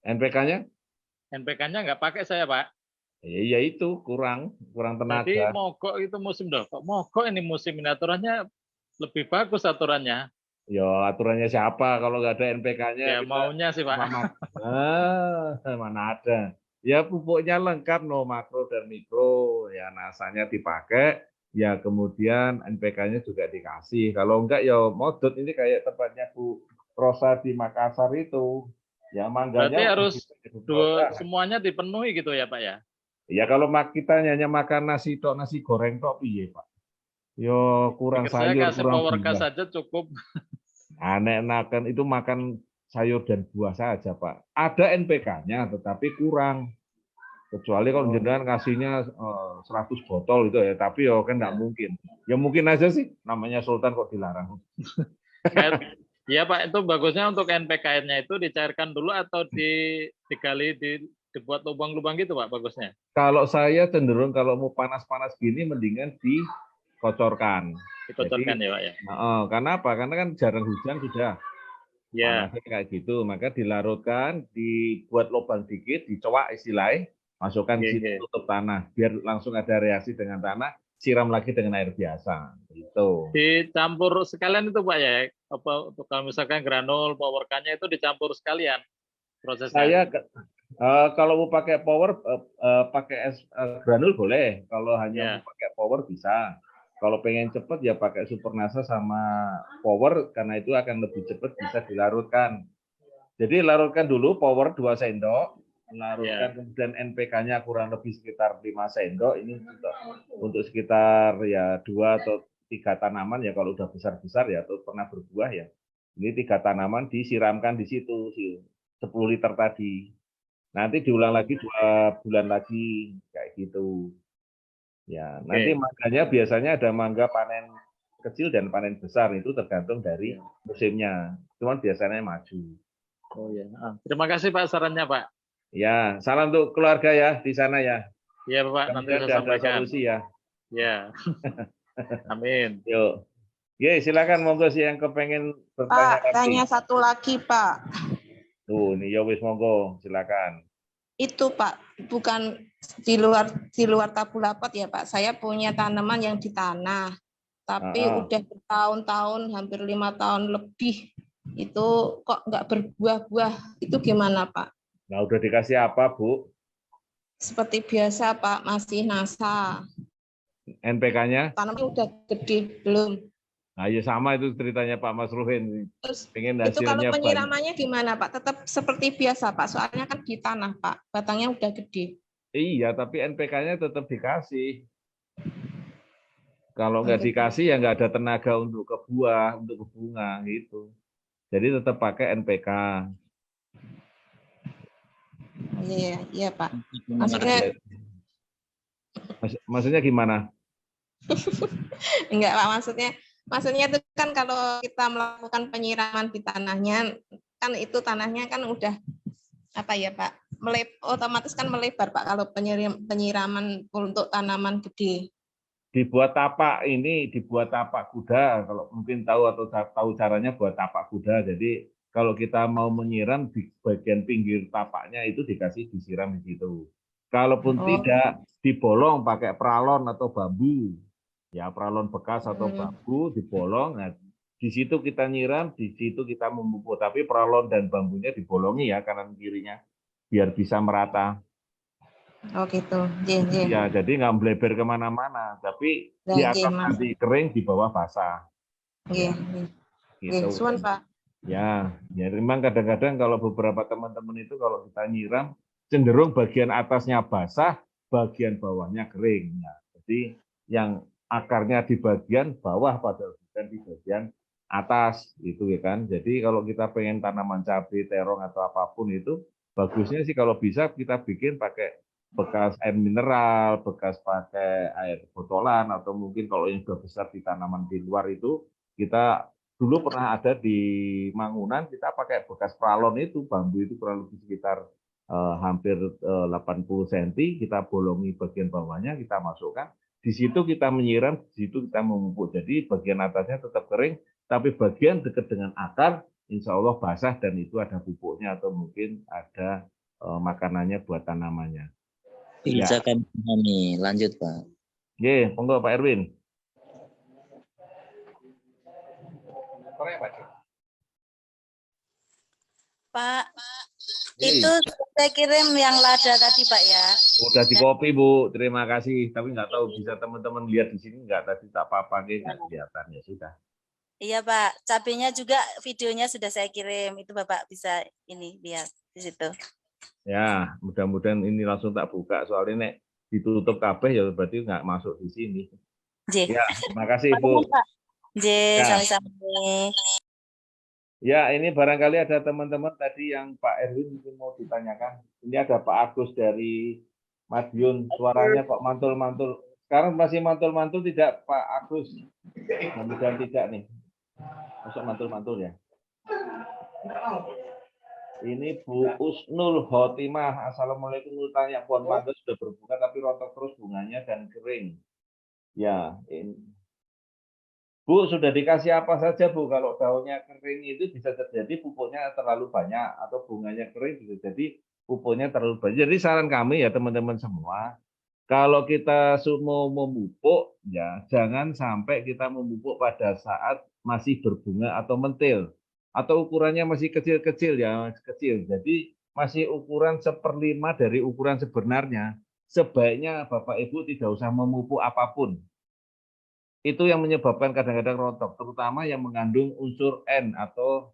NPK-nya? NPK-nya nggak pakai saya, Pak. Iya itu kurang tenaga. Jadi mogok itu musim dong. Kok mogok ini musim ini aturannya lebih bagus aturannya. Ya aturannya siapa kalau nggak ada NPK-nya? Ya maunya sih, Pak. Mana ada. Ya pupuknya lengkap makro dan mikro. Ya nasanya dipakai. Ya kemudian NPK-nya juga dikasih. Kalau enggak ya modot ini kayak tempatnya Bu Rosa di Makassar itu. Ya mangganya. Berarti harus semuanya dipenuhi gitu ya Pak ya? Ya kalau kita hanya makan nasi goreng tok piye Pak? Yo kurang sayur, saya kasih kurang power buah. saja cukup. Enak-enakan itu makan sayur dan buah saja Pak. Ada NPK-nya tetapi kurang. Kecuali kalau jenengan kasihnya 100 botol itu ya, tapi ya kan nggak mungkin. Ya mungkin aja sih, namanya Sultan kok dilarang. Iya Pak, itu bagusnya untuk NPK-nya itu dicairkan dulu atau digali, dibuat lubang-lubang gitu Pak, bagusnya? Kalau saya cenderung kalau mau panas-panas gini, mendingan dikocorkan. Dikocorkan ya Pak ya? Karena apa? Karena kan jarang hujan sudah. Ya. Panasnya kayak gitu, maka dilarutkan, dibuat lubang dikit, dicowak istilahnya, masukkan di situ tutup tanah biar langsung ada reaksi dengan tanah, siram lagi dengan air biasa gitu. Dicampur sekalian itu Pak ya, untuk kalau misalkan granul power-nya itu dicampur sekalian prosesnya? Saya kalau mau pakai power pakai granul boleh, kalau hanya mau pakai power bisa. Kalau pengen cepet ya pakai Supernasa sama power karena itu akan lebih cepat bisa dilarutkan. Jadi larutkan dulu power 2 sendok. Larutkan kemudian NPK-nya kurang lebih sekitar 5 sendok ini untuk sekitar ya 2 atau 3 tanaman ya kalau udah besar-besar ya atau pernah berbuah ya. Ini 3 tanaman disiramkan di situ 10 liter tadi. Nanti diulang lagi 2 bulan lagi kayak gitu. Ya, nanti mangganya biasanya ada mangga panen kecil dan panen besar itu tergantung dari musimnya. Cuman biasanya maju. Oh ya. Terima kasih Pak sarannya Pak. Ya, salam untuk keluarga ya di sana ya. Iya Pak, nanti saya sampaikan. Solusi ya. Ya. Amin. Yuk. Silakan monggo sih yang kepengen bertanya. Pak, tanya satu lagi Pak. Tuh, nih ya wis monggo, silakan. Itu Pak, bukan di luar tabulapot ya Pak. Saya punya tanaman yang di tanah, tapi udah bertahun-tahun, hampir 5 tahun lebih. Itu kok nggak berbuah-buah. Itu gimana Pak? Nah, udah dikasih apa, Bu? Seperti biasa, Pak, masih nasa. NPK-nya? Tanamannya udah gede, belum. Nah, ya sama itu ceritanya Pak Mas Ruhin. Terus, pengen itu kalau hasilnya penyiramannya gimana, Pak? Tetap seperti biasa, Pak. Soalnya kan di tanah, Pak. Batangnya udah gede. Iya, tapi NPK-nya tetap dikasih. Kalau nggak dikasih ya nggak ada tenaga untuk ke buah, untuk ke bunga gitu. Jadi tetap pakai NPK. Iya, iya Pak. Maksudnya gimana? Enggak Pak, maksudnya itu kan kalau kita melakukan penyiraman di tanahnya, kan itu tanahnya kan udah apa ya Pak, otomatis kan melebar Pak kalau penyiraman untuk tanaman gede. Dibuat tapak ini, dibuat tapak kuda. Kalau mungkin tahu atau tahu caranya buat tapak kuda. Jadi kalau kita mau menyiram di bagian pinggir tapaknya itu disiram di situ. Kalaupun tidak, dibolong pakai pralon atau bambu. Ya, pralon bekas atau bambu dibolong. Nah, di situ kita nyiram, di situ kita memupuk. Tapi pralon dan bambunya dibolongi ya kanan kirinya biar bisa merata. Oh gitu. Ya, jadi nggak melebar kemana-mana, tapi di atas nanti kering, di bawah basah. Iya. Gitu. Suan Pak. Ya, memang kadang-kadang kalau beberapa teman-teman itu kalau kita nyiram cenderung bagian atasnya basah, bagian bawahnya kering. Nah, jadi yang akarnya di bagian bawah pada bukan di bagian atas itu ya kan. Jadi kalau kita pengen tanaman cabai, terong atau apapun itu bagusnya sih kalau bisa kita bikin pakai bekas air mineral, bekas pakai air botolan, atau mungkin kalau yang sudah besar di tanaman di luar itu, kita dulu pernah ada di Mangunan, kita pakai bekas pralon itu, bambu itu kurang lebih sekitar hampir 80 cm, kita bolongi bagian bawahnya, kita masukkan, di situ kita menyiram, di situ kita memupuk, jadi bagian atasnya tetap kering, tapi bagian dekat dengan akar, insya Allah basah dan itu ada pupuknya atau mungkin ada makanannya buat tanamannya. Bisa kami pahami. Lanjut, Pak. Oke, monggo Pak Erwin. Pak, itu saya kirim yang lada tadi Pak ya. Udah di copy Bu, terima kasih. Tapi nggak tahu bisa teman-teman lihat di sini nggak, tadi tak apa-apa nggak kelihatan ya sudah. Iya Pak, cabenya juga videonya sudah saya kirim, itu Bapak bisa ini lihat di situ. Ya, mudah-mudahan ini langsung tak buka, soalnya nek ditutup kabeh ya berarti nggak masuk di sini. Ya, terima kasih Bu. Sama-sama. Ya, ini barangkali ada teman-teman tadi yang Pak Erwin mungkin mau ditanyakan. Ini ada Pak Agus dari Madiun, suaranya kok mantul-mantul. Sekarang masih mantul-mantul tidak Pak Agus? Mudah-mudahan tidak nih. Masuk mantul-mantul ya. Ini Bu Usnul Khotimah. Assalamualaikum, tanya pohon mangga sudah berbunga tapi rontok terus bunganya dan kering. Ya, ini. Bu, sudah dikasih apa saja Bu? Kalau daunnya kering itu bisa terjadi pupuknya terlalu banyak atau bunganya kering bisa jadi pupuknya terlalu banyak. Jadi saran kami ya teman-teman semua, kalau kita mau memupuk ya jangan sampai kita memupuk pada saat masih berbunga atau mentil. Atau ukurannya masih kecil-kecil ya, kecil. Jadi masih ukuran 1/5 dari ukuran sebenarnya. Sebaiknya Bapak Ibu tidak usah memupuk apapun. Itu yang menyebabkan kadang-kadang rontok, terutama yang mengandung unsur N atau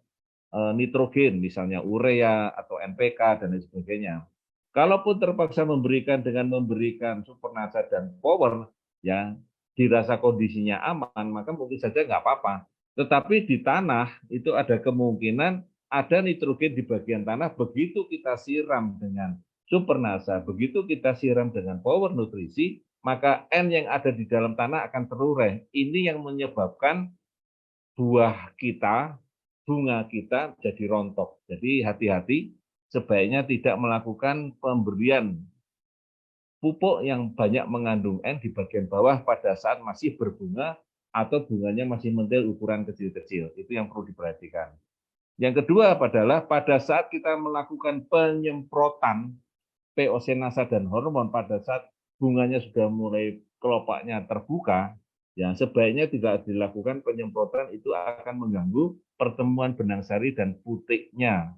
nitrogen, misalnya urea atau NPK dan lain sebagainya. Kalaupun terpaksa memberikan dengan memberikan supernasa dan power, ya dirasa kondisinya aman, maka mungkin saja nggak apa-apa. Tetapi di tanah itu ada kemungkinan ada nitrogen di bagian tanah, begitu kita siram dengan supernasa, begitu kita siram dengan power nutrisi, maka N yang ada di dalam tanah akan terurai. Ini yang menyebabkan buah kita, bunga kita jadi rontok. Jadi hati-hati, sebaiknya tidak melakukan pemberian pupuk yang banyak mengandung N di bagian bawah pada saat masih berbunga atau bunganya masih mentil ukuran kecil-kecil. Itu yang perlu diperhatikan. Yang kedua adalah pada saat kita melakukan penyemprotan POC-nasa dan hormon pada saat bunganya sudah mulai kelopaknya terbuka, ya sebaiknya tidak dilakukan penyemprotan, itu akan mengganggu pertemuan benang sari dan putiknya.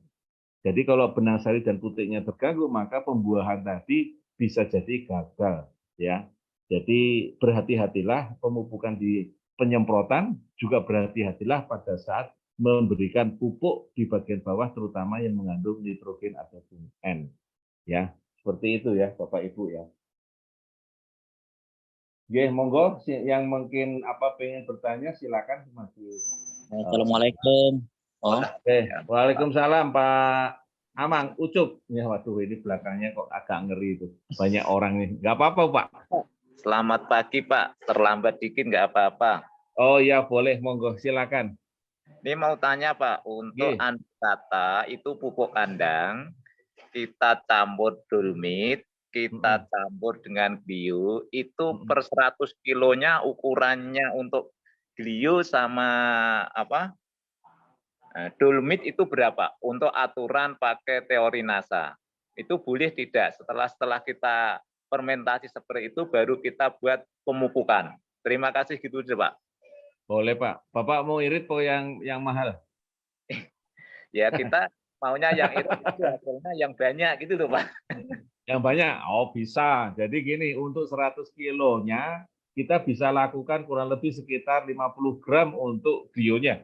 Jadi kalau benang sari dan putiknya terganggu, maka pembuahan tadi bisa jadi gagal. Ya, jadi berhati-hatilah pemupukan di penyemprotan, juga berhati-hatilah pada saat memberikan pupuk di bagian bawah, terutama yang mengandung nitrogen ataupun N. Ya, Seperti itu ya Bapak Ibu ya. Oke, monggo yang mungkin pengen bertanya silakan masih. Assalamualaikum. Waalaikumsalam Pak Amang, Ucup. Ya, waduh ini belakangnya kok agak ngeri itu. Banyak orang nih. Nggak apa-apa Pak. Selamat pagi Pak, terlambat dikit nggak apa-apa. Oh iya boleh, monggo silakan. Ini mau tanya Pak, untuk andai kata itu pupuk kandang, kita campur dolomit, kita campur dengan glio, itu per 100 kilonya ukurannya untuk glio sama dolomit itu berapa? Untuk aturan pakai teori NASA. Itu boleh tidak? Setelah kita fermentasi seperti itu, baru kita buat pemupukan. Terima kasih gitu aja Pak. Boleh Pak. Bapak mau irit po yang mahal? Ya kita maunya yang irit itu hasilnya yang banyak gitu loh Pak. Yang banyak? Oh bisa. Jadi gini, untuk 100 kilonya kita bisa lakukan kurang lebih sekitar 50 gram untuk glionya.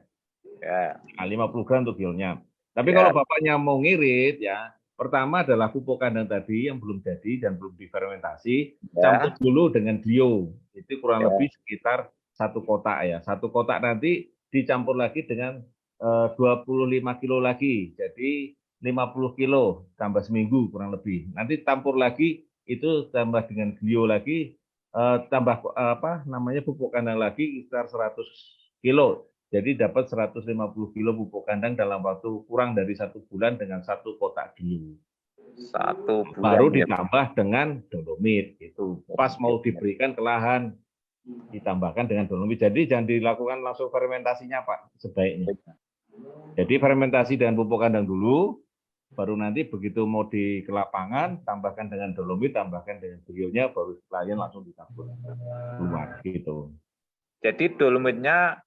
Ya. Nah, 50 gram untuk glionya. Tapi kalau Bapaknya mau ngirit ya, pertama adalah pupuk kandang tadi yang belum jadi dan belum difermentasi, campur dulu dengan glio. Itu kurang lebih sekitar 1 kotak ya. 1 kotak nanti dicampur lagi dengan 25 kilo lagi. Jadi 50 kilo tambah seminggu kurang lebih. Nanti campur lagi itu tambah dengan glio lagi, tambah pupuk kandang lagi sekitar 100 kilo. Jadi dapat 150 kilo pupuk kandang dalam waktu kurang dari 1 bulan dengan 1 kotak glio. 1 bulan. Baru ditambah dengan dolomit itu. Pas mau diberikan ke lahan ditambahkan dengan dolomit. Jadi jangan dilakukan langsung fermentasinya Pak sebaiknya. Jadi fermentasi dengan pupuk kandang dulu, baru nanti begitu mau di lapangan tambahkan dengan dolomit, tambahkan dengan glionya, baru klien langsung dicampur keluar gitu. Jadi dolomitnya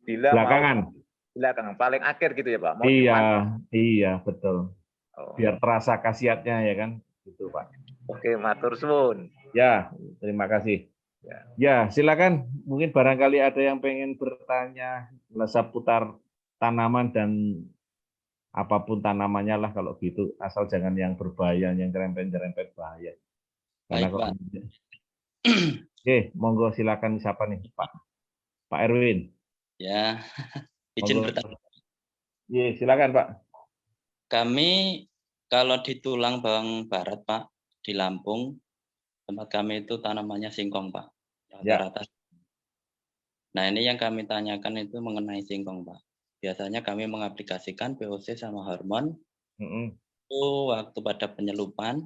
bila belakangan paling akhir gitu ya Pak? Mau iya betul. Biar terasa khasiatnya ya kan, gitu Pak. Oke, matur suwun. Ya, terima kasih. Ya, silakan. Mungkin barangkali ada yang pengen bertanya seputar tanaman dan apapun tanamannya lah kalau gitu, asal jangan yang berbahaya, yang nyerempet bahaya. Karena Baik, Pak. Oke, monggo silakan siapa nih Pak Erwin. Ya, izin bertanya. Iya, silakan Pak. Kami kalau di Tulang Bawang Barat Pak, di Lampung, tempat kami itu tanamannya singkong Pak. Rata-rata. Nah ini yang kami tanyakan itu mengenai singkong Pak. Biasanya kami mengaplikasikan POC sama hormon itu waktu pada penyelupan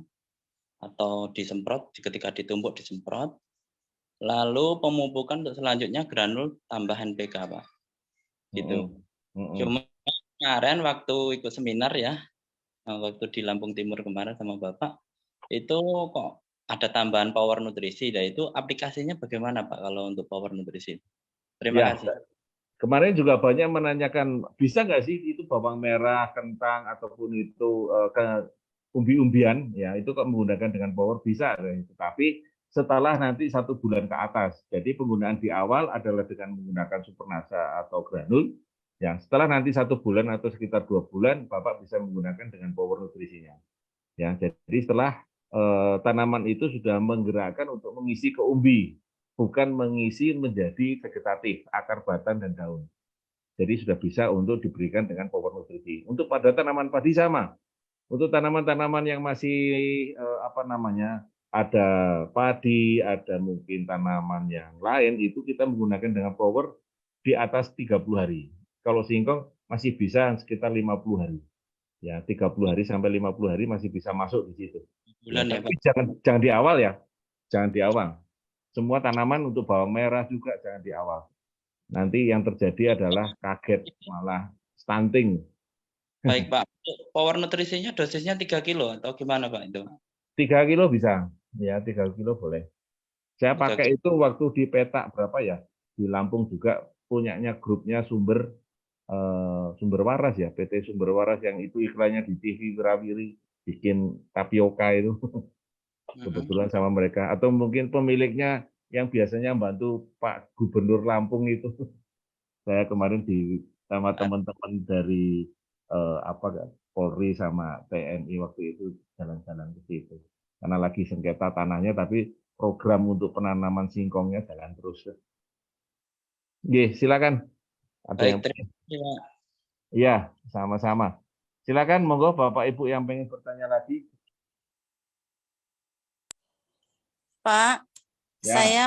atau disemprot, ketika ditumbuk disemprot, lalu pemupukan untuk selanjutnya granul tambah NPK Pak. Gitu. Cuma kemarin waktu ikut seminar ya, waktu di Lampung Timur kemarin sama Bapak, itu kok ada tambahan power nutrisi, dan itu aplikasinya bagaimana Pak kalau untuk power nutrisi? Terima kasih. Kemarin juga banyak menanyakan, bisa nggak sih itu bawang merah, kentang, ataupun itu umbi-umbian, ya itu kok menggunakan dengan power, bisa. Tapi setelah nanti 1 bulan ke atas. Jadi penggunaan di awal adalah dengan menggunakan supernasa atau granul. Ya, setelah nanti 1 bulan atau sekitar 2 bulan, Bapak bisa menggunakan dengan power nutrisinya. Ya, jadi setelah tanaman itu sudah menggerakkan untuk mengisi ke umbi, bukan mengisi menjadi vegetatif, akar, batang, dan daun. Jadi sudah bisa untuk diberikan dengan power nutrisi. Untuk pada tanaman padi sama. Untuk tanaman-tanaman yang masih ada padi, ada mungkin tanaman yang lain, itu kita menggunakan dengan power di atas 30 hari. Kalau singkong masih bisa sekitar 50 hari. Ya, 30 hari sampai 50 hari masih bisa masuk di situ. Tapi jangan di awal ya. Jangan di awal. Semua tanaman untuk bawang merah juga jangan di awal. Nanti yang terjadi adalah kaget, malah stunting. Baik Pak, power nutrisinya dosisnya 3 kilo atau gimana Pak itu? 3 kilo bisa, ya 3 kilo boleh. Saya pakai itu waktu di petak berapa ya, di Lampung juga punyanya grupnya Sumber Waras ya, PT Sumber Waras yang itu iklannya di TV Wirawiri, bikin tapioka itu. Kebetulan sama mereka, atau mungkin pemiliknya yang biasanya membantu Pak Gubernur Lampung itu. Saya kemarin sama teman-teman dari Polri sama TNI waktu itu jalan-jalan ke situ. karena lagi sengketa tanahnya, tapi program untuk penanaman singkongnya jalan terus. Oke, silakan. Ada Baik, yang terima kasih, Pak. Iya, sama-sama. Silakan, monggo Bapak Ibu yang pengen bertanya lagi. Pak, Ya. saya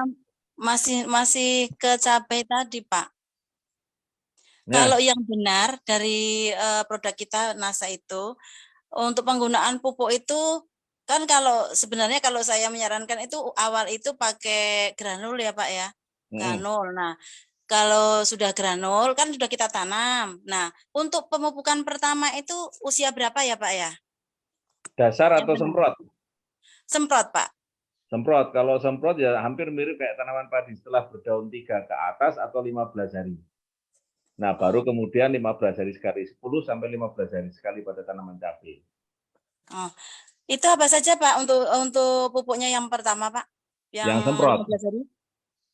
masih ke cabai tadi, Pak. Ya. Kalau yang benar dari produk kita NASA itu untuk penggunaan pupuk itu kan kalau sebenarnya kalau saya menyarankan itu awal itu pakai granul ya Pak ya. Granul. Nah, kalau sudah granul kan sudah kita tanam. Nah, untuk pemupukan pertama itu usia berapa ya Pak ya? Dasar atau semprot? Semprot, Pak. Semprot. Kalau semprot ya hampir mirip kayak tanaman padi setelah berdaun 3 ke atas atau 15 hari. Nah, baru kemudian 15 hari sekali, 10 sampai 15 hari sekali pada tanaman cabai. Oh, itu apa saja Pak untuk pupuknya yang pertama Pak? Yang semprot. 15 hari?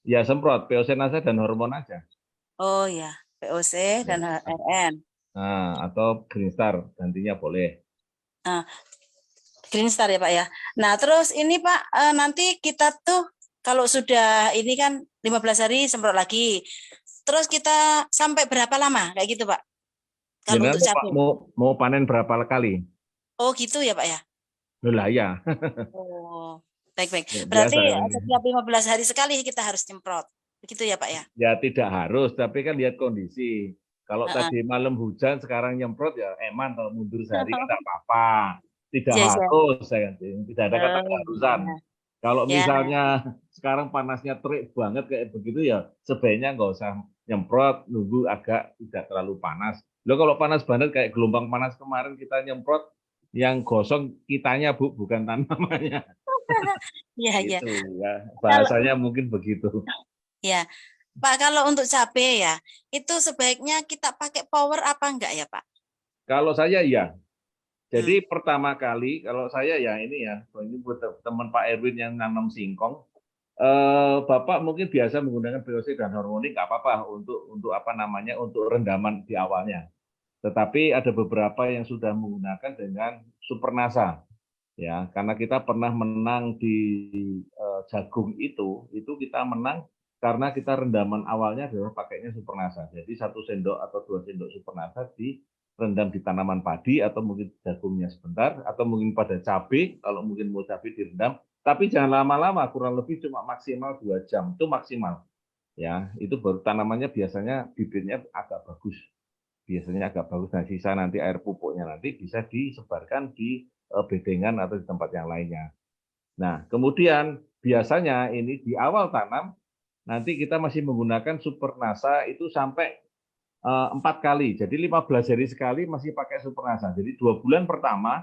Ya semprot, POC NASA dan hormon aja. Oh ya, POC dan HRN. Nah, atau Green Star, gantinya boleh. Nah, Green Star ya Pak ya. Nah, terus ini Pak, nanti kita tuh kalau sudah ini kan 15 hari semprot lagi. Terus kita sampai berapa lama kayak gitu Pak? Kalau untuk cabai. Mau panen berapa kali? Oh gitu ya Pak ya? Lah ya. Oh, baik-baik. Berarti setiap 15 hari sekali kita harus nyemprot. Begitu ya Pak ya? Ya tidak harus, tapi kan lihat kondisi. Kalau tadi malam hujan, sekarang nyemprot ya eman, kalau mundur sehari kan tidak apa-apa. Tidak harus, tidak ada kata keharusan. Kalau misalnya sekarang panasnya terik banget kayak begitu ya sebaiknya nggak usah nyemprot, nunggu agak tidak terlalu panas. Loh kalau panas banget kayak gelombang panas kemarin kita nyemprot, yang gosong kitanya Bu, bukan tanamannya. Iya, iya. Gitu, ya. Bahasanya mungkin begitu. Ya, Pak, kalau untuk cabai ya, itu sebaiknya kita pakai power apa enggak ya Pak? Kalau saya ya. Jadi pertama kali kalau saya ya ini ya, ini buat teman Pak Erwin yang nanam singkong, Bapak mungkin biasa menggunakan POC dan hormonik nggak apa-apa untuk apa namanya untuk rendaman di awalnya. Tetapi ada beberapa yang sudah menggunakan dengan Supernasa, ya karena kita pernah menang di jagung itu kita menang karena kita rendaman awalnya adalah pakainya Supernasa. Jadi 1 sendok atau 2 sendok Supernasa direndam di tanaman padi atau mungkin jagungnya sebentar atau mungkin pada cabai kalau mungkin mau cabai direndam. Tapi jangan lama-lama, kurang lebih cuma maksimal 2 jam, itu maksimal. Ya, itu baru tanamannya biasanya bibitnya agak bagus. Biasanya agak bagus, nah sisa nanti air pupuknya nanti bisa disebarkan di bedengan atau di tempat yang lainnya. Nah, kemudian biasanya ini di awal tanam, nanti kita masih menggunakan Supernasa itu sampai 4 kali, jadi 15 hari sekali masih pakai Supernasa. Jadi 2 bulan pertama,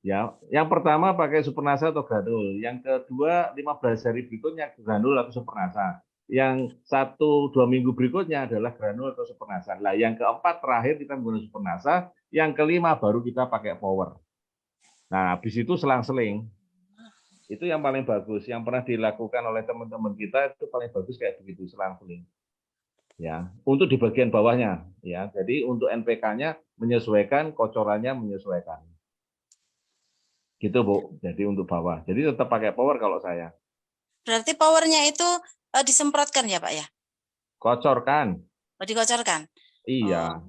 ya, yang pertama pakai Supernasa atau granul, yang kedua 15 hari berikutnya granul atau Supernasa, yang 1-2 minggu berikutnya adalah granul atau Supernasa. Nah, yang keempat terakhir kita menggunakan Supernasa, yang kelima baru kita pakai power. Nah, habis itu selang-seling. Itu yang paling bagus, yang pernah dilakukan oleh teman-teman kita itu paling bagus kayak begitu, selang-seling. Ya, untuk di bagian bawahnya, ya. Jadi untuk NPK-nya menyesuaikan, kocorannya menyesuaikan. Gitu, Bu. Jadi untuk bawah. Jadi tetap pakai power kalau saya. Berarti powernya itu disemprotkan ya, Pak ya? Kocorkan. Oh, dikocorkan? Iya.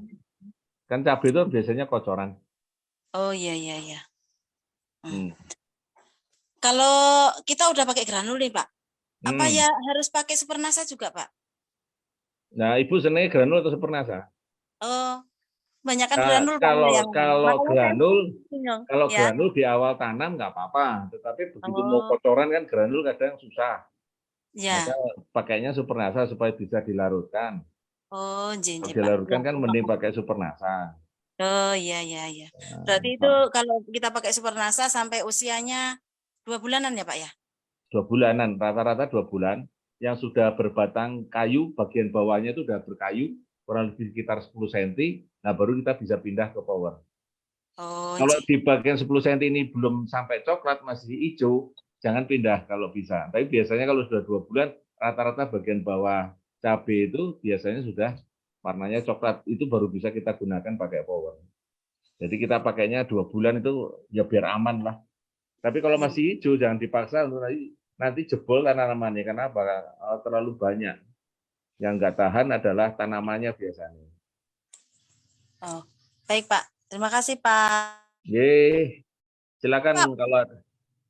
Kan cabai itu biasanya kocoran. Oh, iya, iya, iya. Kalau kita udah pakai granul nih, Pak. Apa ya harus pakai Supernasa juga, Pak? Nah, Ibu senangnya granul atau Supernasa? Oh, banyakkan granul kalau granul di awal tanam nggak apa-apa, tetapi begitu mau kocoran kan granul kadang susah. Ya. Maka pakainya Supernasa supaya bisa dilarutkan. Oh, kalau dilarutkan kan mending pakai Supernasa. Oh, iya, iya, iya. Berarti itu kalau kita pakai Supernasa sampai usianya 2 bulanan ya, Pak ya? 2 bulanan, rata-rata 2 bulan. Yang sudah berbatang kayu, bagian bawahnya itu sudah berkayu, kurang lebih sekitar 10 cm, nah baru kita bisa pindah ke power. Oh, kalau di bagian 10 cm ini belum sampai coklat, masih hijau, jangan pindah kalau bisa. Tapi biasanya kalau sudah 2 bulan, rata-rata bagian bawah cabai itu biasanya sudah warnanya coklat, itu baru bisa kita gunakan pakai power. Jadi kita pakainya 2 bulan itu ya biar aman lah. Tapi kalau masih hijau jangan dipaksa untuk nanti jebol tanamannya. Kenapa? Terlalu banyak. Yang nggak tahan adalah tanamannya biasanya. Oh, baik Pak. Terima kasih Pak. Ye, silakan kalau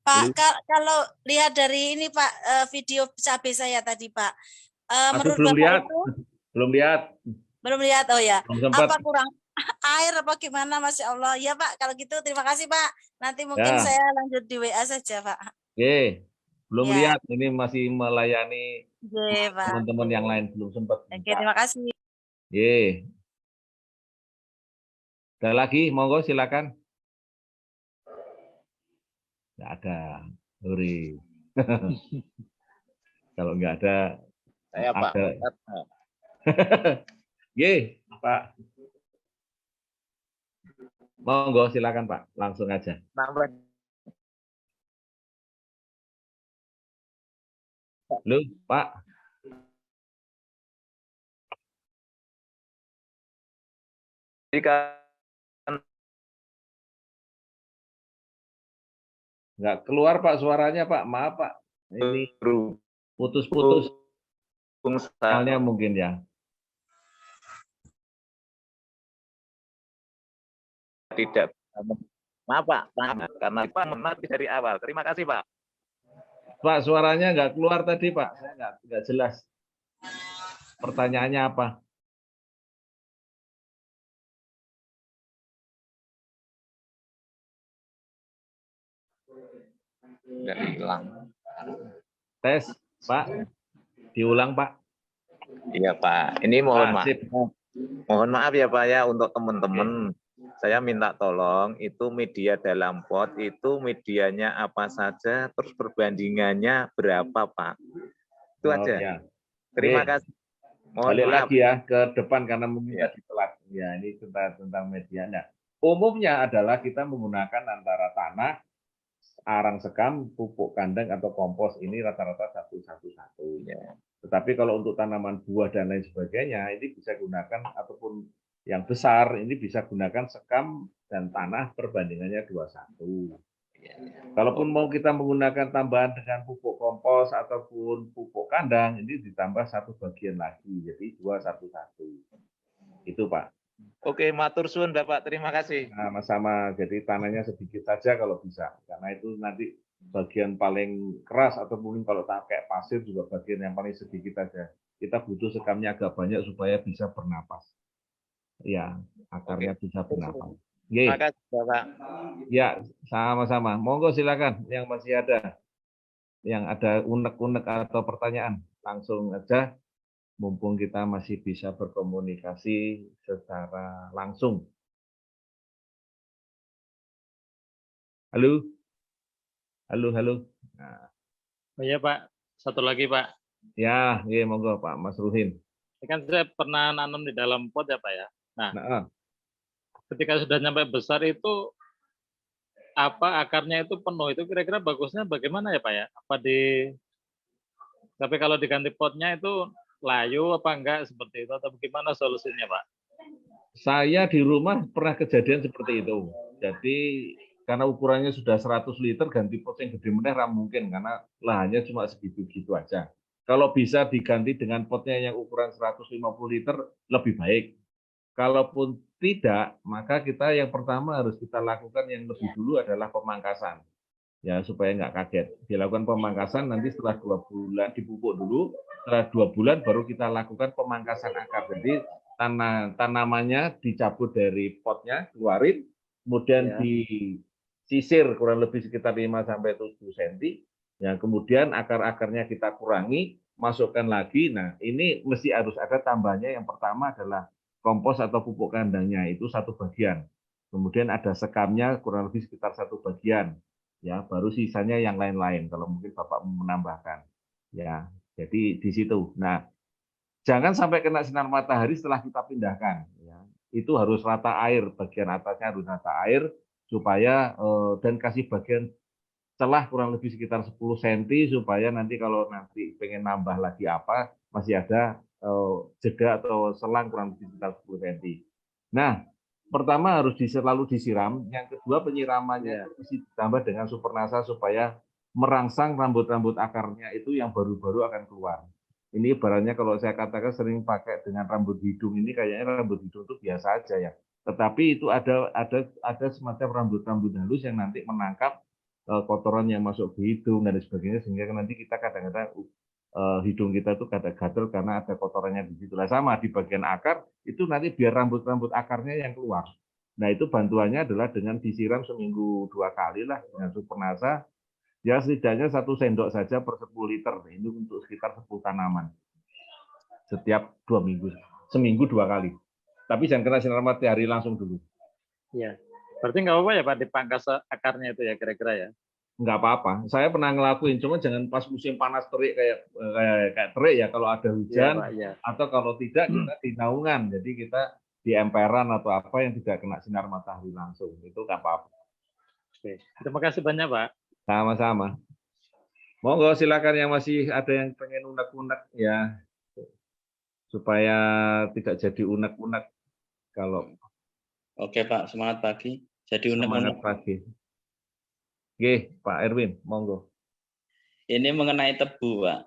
Pak, kalau lihat dari ini Pak, video cabai saya tadi Pak, menurut belum Bapak lihat, itu belum lihat, oh ya, sempat. apa kurang air apa gimana, Masya Allah. Ya Pak, kalau gitu terima kasih Pak. Nanti mungkin Ya. saya lanjut di WA saja Pak. Ye, belum Ya. lihat, ini masih melayani teman-teman yang lain, belum sempat. Oke, terima kasih. Ye. Ada lagi, monggo silakan. Nggak ada, sorry. Kalau nggak ada, saya Pak. Ye, Pak. Monggo silakan Pak, langsung aja. Halo Pak. Jika nggak keluar Pak suaranya Pak, maaf Pak. Ini putus-putus. Sinyalnya mungkin ya. Tidak, maaf Pak, karena Pak mengerti dari awal. Terima kasih Pak. Pak suaranya nggak keluar tadi Pak, saya nggak jelas. Pertanyaannya apa? Nggak hilang. Tes Pak, diulang Pak. Iya Pak, ini mohon maaf ya Pak ya untuk teman-teman. Saya minta tolong itu media dalam pot itu medianya apa saja, terus perbandingannya berapa Pak. Itu aja. Ya. Terima kasih. Mohon balik maaf lagi ya ke depan karena mungkin tadi telat. Ya ini tentang media. Nah, umumnya adalah kita menggunakan antara tanah, arang sekam, pupuk kandang atau kompos, ini rata-rata 1-1-1. Ya. Tetapi kalau untuk tanaman buah dan lain sebagainya, ini bisa gunakan ataupun yang besar, ini bisa gunakan sekam dan tanah perbandingannya 2-1. Ya. Kalaupun mau kita menggunakan tambahan dengan pupuk kompos ataupun pupuk kandang, ini ditambah 1 bagian lagi, jadi 2-1-1. Itu Pak. Oke, matur suwun Bapak, terima kasih. Sama-sama, jadi tanahnya sedikit saja kalau bisa, karena itu nanti bagian paling keras atau mungkin kalau pakai pasir juga bagian yang paling sedikit saja. Kita butuh sekamnya agak banyak supaya bisa bernapas. Ya, akarnya bisa bernapas. Terima kasih Bapak. Ya, sama-sama. Monggo silakan yang masih ada, yang ada unek-unek atau pertanyaan, langsung aja. Mumpung kita masih bisa berkomunikasi secara langsung. Halo? Halo. Nah. Oh iya Pak, satu lagi Pak. Ya, iya monggo Pak Mas Ruhin. Ini kan saya pernah nanam di dalam pot ya Pak ya. Nah, ketika sudah nyampe besar itu apa akarnya itu penuh, itu kira-kira bagusnya bagaimana ya Pak ya? Tapi kalau diganti potnya itu layu apa enggak seperti itu atau bagaimana solusinya Pak? Saya di rumah pernah kejadian seperti itu. Jadi karena ukurannya sudah 100 liter, ganti pot yang gede meneh mungkin karena lahannya cuma segitu-gitu aja. Kalau bisa diganti dengan potnya yang ukuran 150 liter lebih baik. Kalaupun tidak, maka kita yang pertama harus kita lakukan yang lebih dulu adalah pemangkasan. Ya supaya nggak kaget. Dilakukan pemangkasan nanti setelah 2 bulan dipupuk dulu, setelah 2 bulan baru kita lakukan pemangkasan akar. Jadi tanamannya dicabut dari potnya, keluarin, kemudian disisir kurang lebih sekitar 5-7 cm. Ya, kemudian akar-akarnya kita kurangi, masukkan lagi. Nah, ini mesti harus ada tambahnya. Yang pertama adalah kompos atau pupuk kandangnya, itu 1 bagian. Kemudian ada sekamnya kurang lebih sekitar 1 bagian. Ya, baru sisanya yang lain-lain kalau mungkin Bapak menambahkan. Ya, jadi di situ. Nah, jangan sampai kena sinar matahari setelah kita pindahkan. Ya. Itu harus rata air, bagian atasnya harus rata air supaya dan kasih bagian celah kurang lebih sekitar 10 cm supaya nanti kalau nanti pengen nambah lagi apa masih ada jeda atau selang kurang lebih sekitar 10 cm. Nah, pertama harus selalu disiram, yang kedua penyiramannya mesti ditambah dengan Supernasa supaya merangsang rambut-rambut akarnya itu yang baru-baru akan keluar. Ini ibaratnya kalau saya katakan sering pakai dengan rambut hidung ini kayaknya rambut hidung itu biasa aja ya. Tetapi itu ada semacam rambut-rambut halus yang nanti menangkap kotoran yang masuk ke hidung dan sebagainya sehingga nanti kita kadang-kadang hidung kita itu gatal karena ada kotorannya di situ. Sama di bagian akar itu nanti biar rambut-rambut akarnya yang keluar. Nah itu bantuannya adalah dengan disiram seminggu 2 kali lah dengan Supernasa. Ya setidaknya 1 sendok saja per 10 liter. Ini untuk sekitar 10 tanaman. Setiap 2 minggu. Seminggu 2 kali. Tapi jangan kena sinar matahari langsung dulu. Iya. Berarti nggak apa-apa ya Pak dipangkas akarnya itu ya kira-kira ya? Nggak apa-apa. Saya pernah ngelakuin, cuma jangan pas musim panas terik kayak terik ya. Kalau ada hujan, ya, Pak, ya. Atau kalau tidak kita di naungan. Jadi kita di emperan atau apa yang tidak kena sinar matahari langsung. Itu nggak apa-apa. Oke. Terima kasih banyak Pak. Sama-sama. Monggo silakan yang masih ada yang pengen unek-unek ya. Supaya tidak jadi unek-unek kalau. Oke Pak, semangat pagi. Jadi Semangat pagi. Oke, Pak Erwin, monggo. Ini mengenai tebu, Pak.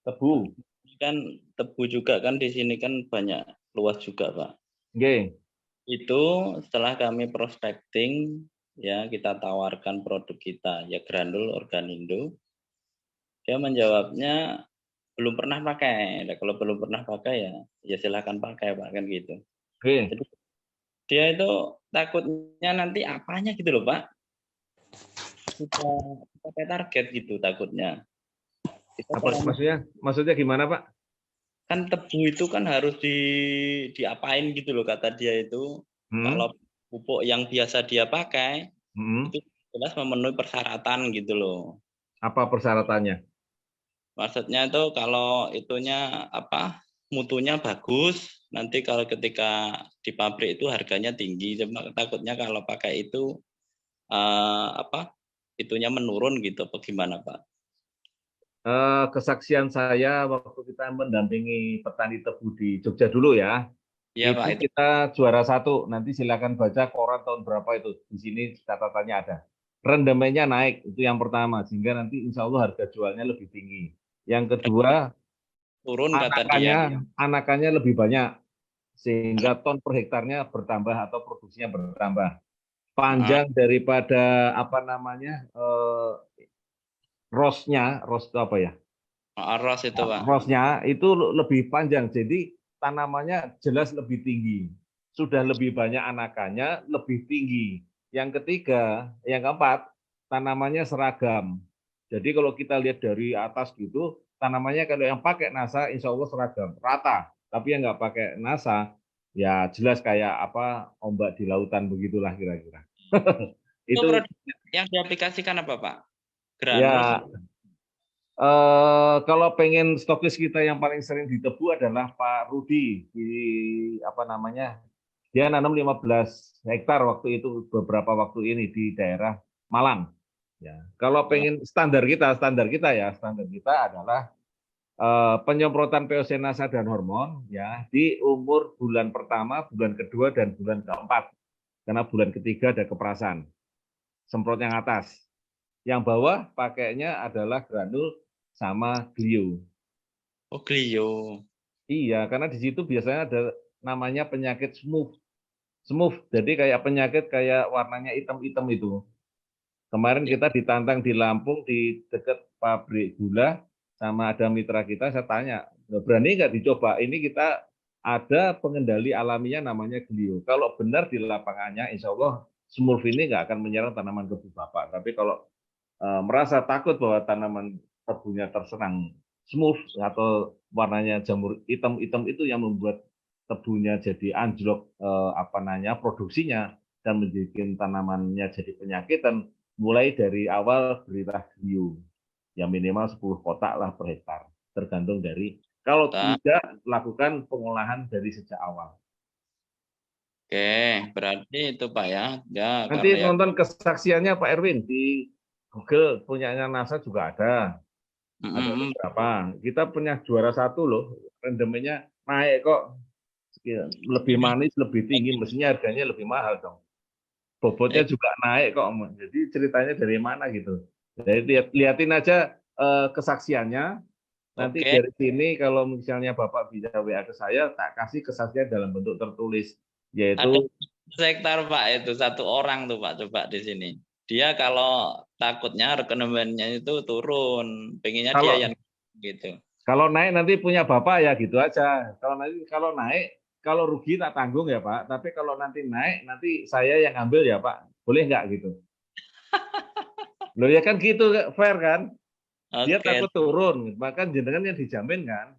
Tebu. Kan tebu juga kan di sini kan banyak luas juga, Pak. Oke. Itu setelah kami prospecting, ya kita tawarkan produk kita, ya Granul Organindo. Dia menjawabnya belum pernah pakai. Nah, kalau belum pernah pakai ya silahkan pakai, Pak, kan gitu. Oke. Jadi, dia itu takutnya nanti apanya gitu loh, Pak. Kita pakai target gitu takutnya. Apa maksudnya gimana Pak? Kan tebu itu kan harus diapain gitu loh kata dia itu. Kalau pupuk yang biasa dia pakai itu jelas memenuhi persyaratan gitu loh. Apa persyaratannya? Maksudnya itu kalau itunya apa mutunya bagus, nanti kalau ketika di pabrik itu harganya tinggi. Cuma takutnya kalau pakai itu itunya menurun gitu apa gimana Pak? Kesaksian saya waktu kita mendampingi petani tebu di Jogja dulu ya. Iya, itu Pak, kita juara 1. Nanti silakan baca koran tahun berapa itu. Di sini catatannya ada. Rendemennya naik, itu yang pertama. Sehingga nanti insya Allah harga jualnya lebih tinggi. Yang kedua, turun kata dia. Anakannya lebih banyak. Sehingga ton per hektarnya bertambah atau produksinya bertambah. Panjang daripada rosnya, ros itu apa ya? Ros itu Pak. Rosnya itu lebih panjang, jadi tanamannya jelas lebih tinggi. Sudah lebih banyak anakannya, lebih tinggi. Yang ketiga, yang keempat, tanamannya seragam. Jadi kalau kita lihat dari atas gitu, tanamannya kalau yang pakai NASA, insya Allah seragam, rata. Tapi yang nggak pakai NASA, ya jelas kayak ombak di lautan begitulah kira-kira. Itu yang diaplikasikan apa Pak? Granul. Ya, kalau pengen stokis kita yang paling sering di tebu adalah Pak Rudi di dia nanam 15 hektar waktu itu beberapa waktu ini di daerah Malang. Ya, kalau pengen standar kita adalah penyemprotan POC NASA dan hormon ya di umur bulan pertama, bulan kedua dan bulan keempat. Karena bulan ketiga ada keperasan. Semprot yang atas. Yang bawah pakainya adalah granul sama Glio. Oh, Glio. Iya, karena di situ biasanya ada namanya penyakit smooth. Smooth, jadi kayak penyakit kayak warnanya hitam-hitam itu. Kemarin kita ditantang di Lampung di dekat pabrik gula sama ada mitra kita, saya tanya, berani nggak dicoba? Ini kita ada pengendali alaminya namanya Glio. Kalau benar di lapangannya, insya Allah smooth ini nggak akan menyerang tanaman tebu Bapak. Tapi kalau merasa takut bahwa tanaman tebunya terserang smooth atau warnanya jamur hitam-hitam itu yang membuat tebunya jadi anjlok produksinya dan menjadikan tanamannya jadi penyakitan, mulai dari awal berilah Glio yang minimal 10 kotak lah per hektar, tergantung dari kalau tidak lakukan pengolahan dari sejak awal. Oke, berarti itu Pak ya. Nanti nonton kesaksiannya Pak Erwin di Google, punyanya NASA juga ada. Ada beberapa. Kita punya juara 1 loh, rendemennya naik kok. lebih manis, lebih tinggi, mestinya harganya lebih mahal dong. Bobotnya juga naik kok. Jadi ceritanya dari mana gitu. Jadi lihatin aja kesaksiannya. Nanti dari sini kalau misalnya Bapak bisa WA ke saya, tak kasih kesaksian dalam bentuk tertulis, yaitu hektar Pak, itu 1 orang tuh Pak, coba di sini. Dia kalau takutnya rekonomennya itu turun, pengennya dia yang gitu. Kalau naik nanti punya Bapak ya gitu aja. Kalau naik, kalau rugi tak tanggung ya Pak. Tapi kalau nanti naik, nanti saya yang ambil ya Pak. Boleh nggak gitu? Loh ya kan gitu, fair kan? Dia takut turun, maka jenengan yang dijamin kan.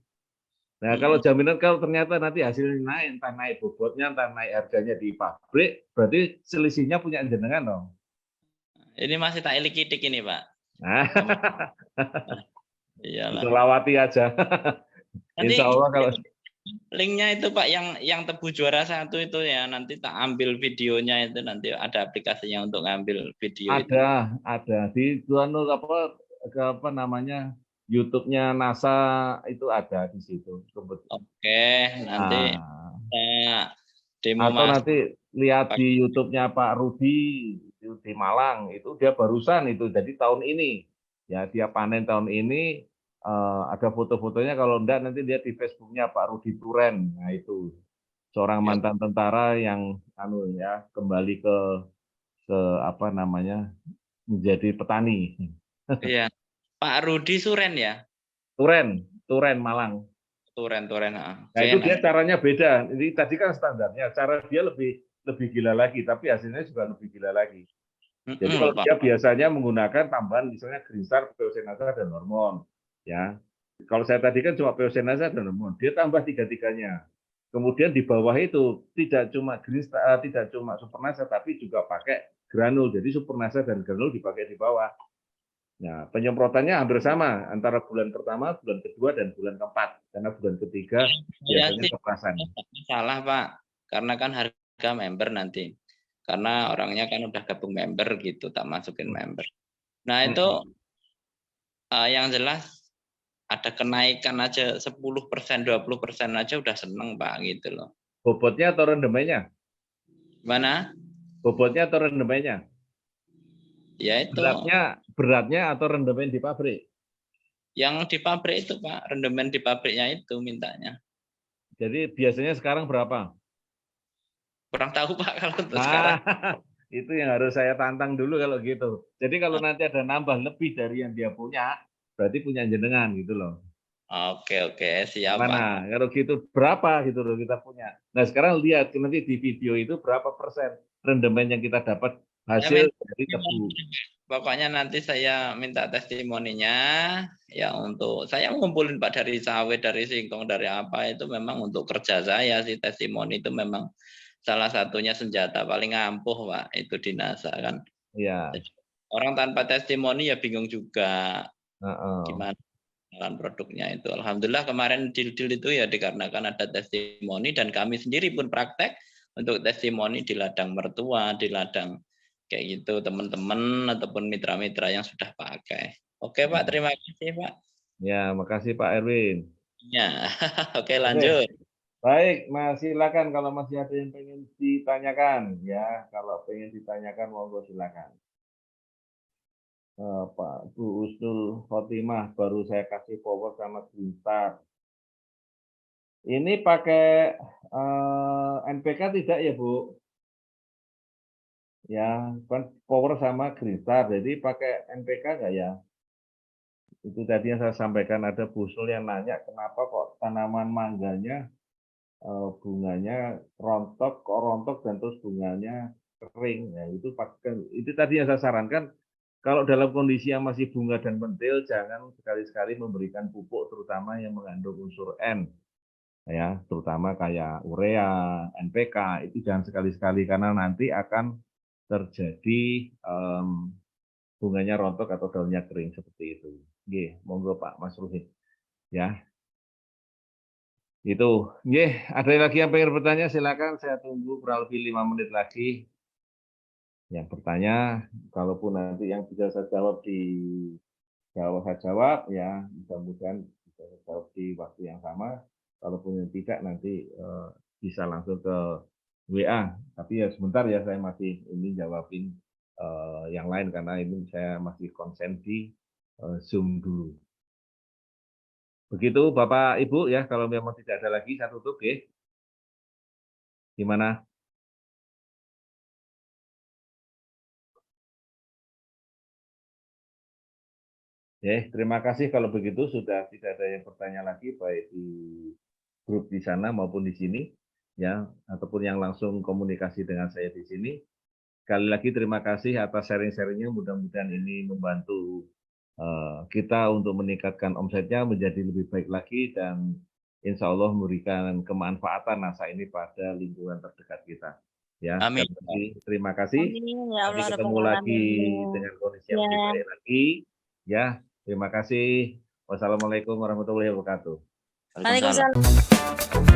Nah kalau jaminan kalau ternyata nanti hasilnya naik, entah naik bobotnya, entah naik harganya di pabrik, berarti selisihnya punya jenengan dong. Ini masih tak ilik-ilik ini Pak. Nah, iyalah. Lawati aja. Insya Allah kalau linknya itu Pak yang tebu juara 1 itu ya, nanti tak ambil videonya itu, nanti ada aplikasinya untuk ngambil video ada di apa namanya YouTube-nya NASA itu ada di situ. Oke, nanti demo atau nanti lihat di YouTube-nya Pak Rudi di Malang, itu dia barusan itu, jadi tahun ini ya dia panen tahun ini. Ada foto-fotonya, kalau enggak nanti lihat di Facebooknya Pak Rudi Turen. Nah itu seorang mantan tentara yang kembali ke apa namanya menjadi petani. Iya, Pak Rudi Suren ya? Turen Malang. Turen. Nah itu dia caranya beda. Ini tadi kan standarnya, cara dia lebih gila lagi, tapi hasilnya juga lebih gila lagi. Jadi kalau dia biasanya menggunakan tambahan misalnya Green Star, Peocenasa, dan hormon. Ya, kalau saya tadi kan cuma Peocenasa dan hormon, dia tambah tiga-tiganya. Kemudian di bawah itu tidak cuma Green Star, tidak cuma Supernasa, tapi juga pakai granul. Jadi Supernasa dan granul dipakai di bawah. Nah, penyemprotannya hampir sama antara bulan pertama, bulan kedua, dan bulan keempat. Karena bulan ketiga biasanya keperasan. Salah Pak, karena kan harga member nanti. Karena orangnya kan udah gabung member gitu, tak masukin member. Nah itu yang jelas ada kenaikan aja 10%, 20% aja udah seneng Pak gitu loh. Bobotnya atau rendemennya? Mana? Bobotnya atau rendemennya? Ya itu. Beratnya atau rendemen di pabrik? Yang di pabrik itu Pak, rendemen di pabriknya itu mintanya. Jadi biasanya sekarang berapa? Kurang tahu Pak kalau untuk sekarang. Itu yang harus saya tantang dulu kalau gitu. Jadi kalau nanti ada nambah lebih dari yang dia punya, berarti punya jenengan gitu loh. Oke, siap Mana? Pak. Kalau gitu berapa gitu loh kita punya. Nah sekarang lihat nanti di video itu berapa persen rendemen yang kita dapat hasil dari tebu. Pokoknya nanti saya minta testimoninya ya, untuk saya ngumpulin Pak dari sawit, dari singkong, dari apa, itu memang untuk kerja saya sih. Testimoni itu memang salah satunya senjata paling ampuh Pak, itu di NASA kan. Iya. Orang tanpa testimoni ya bingung juga. Gimana produknya itu. Alhamdulillah kemarin deal-deal itu ya dikarenakan ada testimoni, dan kami sendiri pun praktek untuk testimoni di ladang mertua, di ladang kayak gitu, teman-teman ataupun mitra-mitra yang sudah pakai. Oke Pak, terima kasih Pak. Ya, makasih Pak Erwin. Ya, oke lanjut. Baik, Mas silakan kalau masih ada yang pengen ditanyakan ya. Kalau pengen ditanyakan monggo silakan. Pak Bu Usnul Khotimah, baru saya kasih power sama Green Star. Ini pakai NPK tidak ya Bu? Ya, kan power sama Green Star, jadi pakai NPK nggak ya? Itu tadi yang saya sampaikan, ada Bu Usnul yang nanya kenapa kok tanaman mangganya bunganya rontok dan terus bunganya kering. Ya, itu tadi yang saya sarankan. Kalau dalam kondisi yang masih bunga dan pentil, jangan sekali-sekali memberikan pupuk terutama yang mengandung unsur N. Ya, terutama kayak urea, NPK, itu jangan sekali-sekali karena nanti akan terjadi bunganya rontok atau daunnya kering seperti itu. Oke, monggo Pak Mas Ruhid. Ya. Itu. Ada lagi yang pengen bertanya silakan, saya tunggu kurang lebih 5 menit lagi. Yang bertanya, kalaupun nanti yang bisa saya jawab saya jawab ya, mudah-mudahan bisa saya jawab di waktu yang sama. Kalaupun yang tidak nanti bisa langsung ke WA. Tapi ya sebentar ya, saya masih ini jawabin yang lain karena ini saya masih konsen di Zoom dulu. Begitu Bapak Ibu ya, kalau memang tidak ada lagi saya tutup ya. Gimana? Terima kasih kalau begitu, sudah tidak ada yang bertanya lagi baik di grup di sana maupun di sini ya, ataupun yang langsung komunikasi dengan saya di sini. Sekali lagi terima kasih atas sharing-sharingnya, mudah-mudahan ini membantu kita untuk meningkatkan omsetnya menjadi lebih baik lagi dan insya Allah memberikan kemanfaatan NASA ini pada lingkungan terdekat kita. Ya, amin. Terima kasih. Amin, ya Allah, Nanti ketemu lagi dengan kondisi yang lebih baik lagi. Ya, terima kasih. Wassalamualaikum warahmatullahi wabarakatuh. Waalaikumsalam.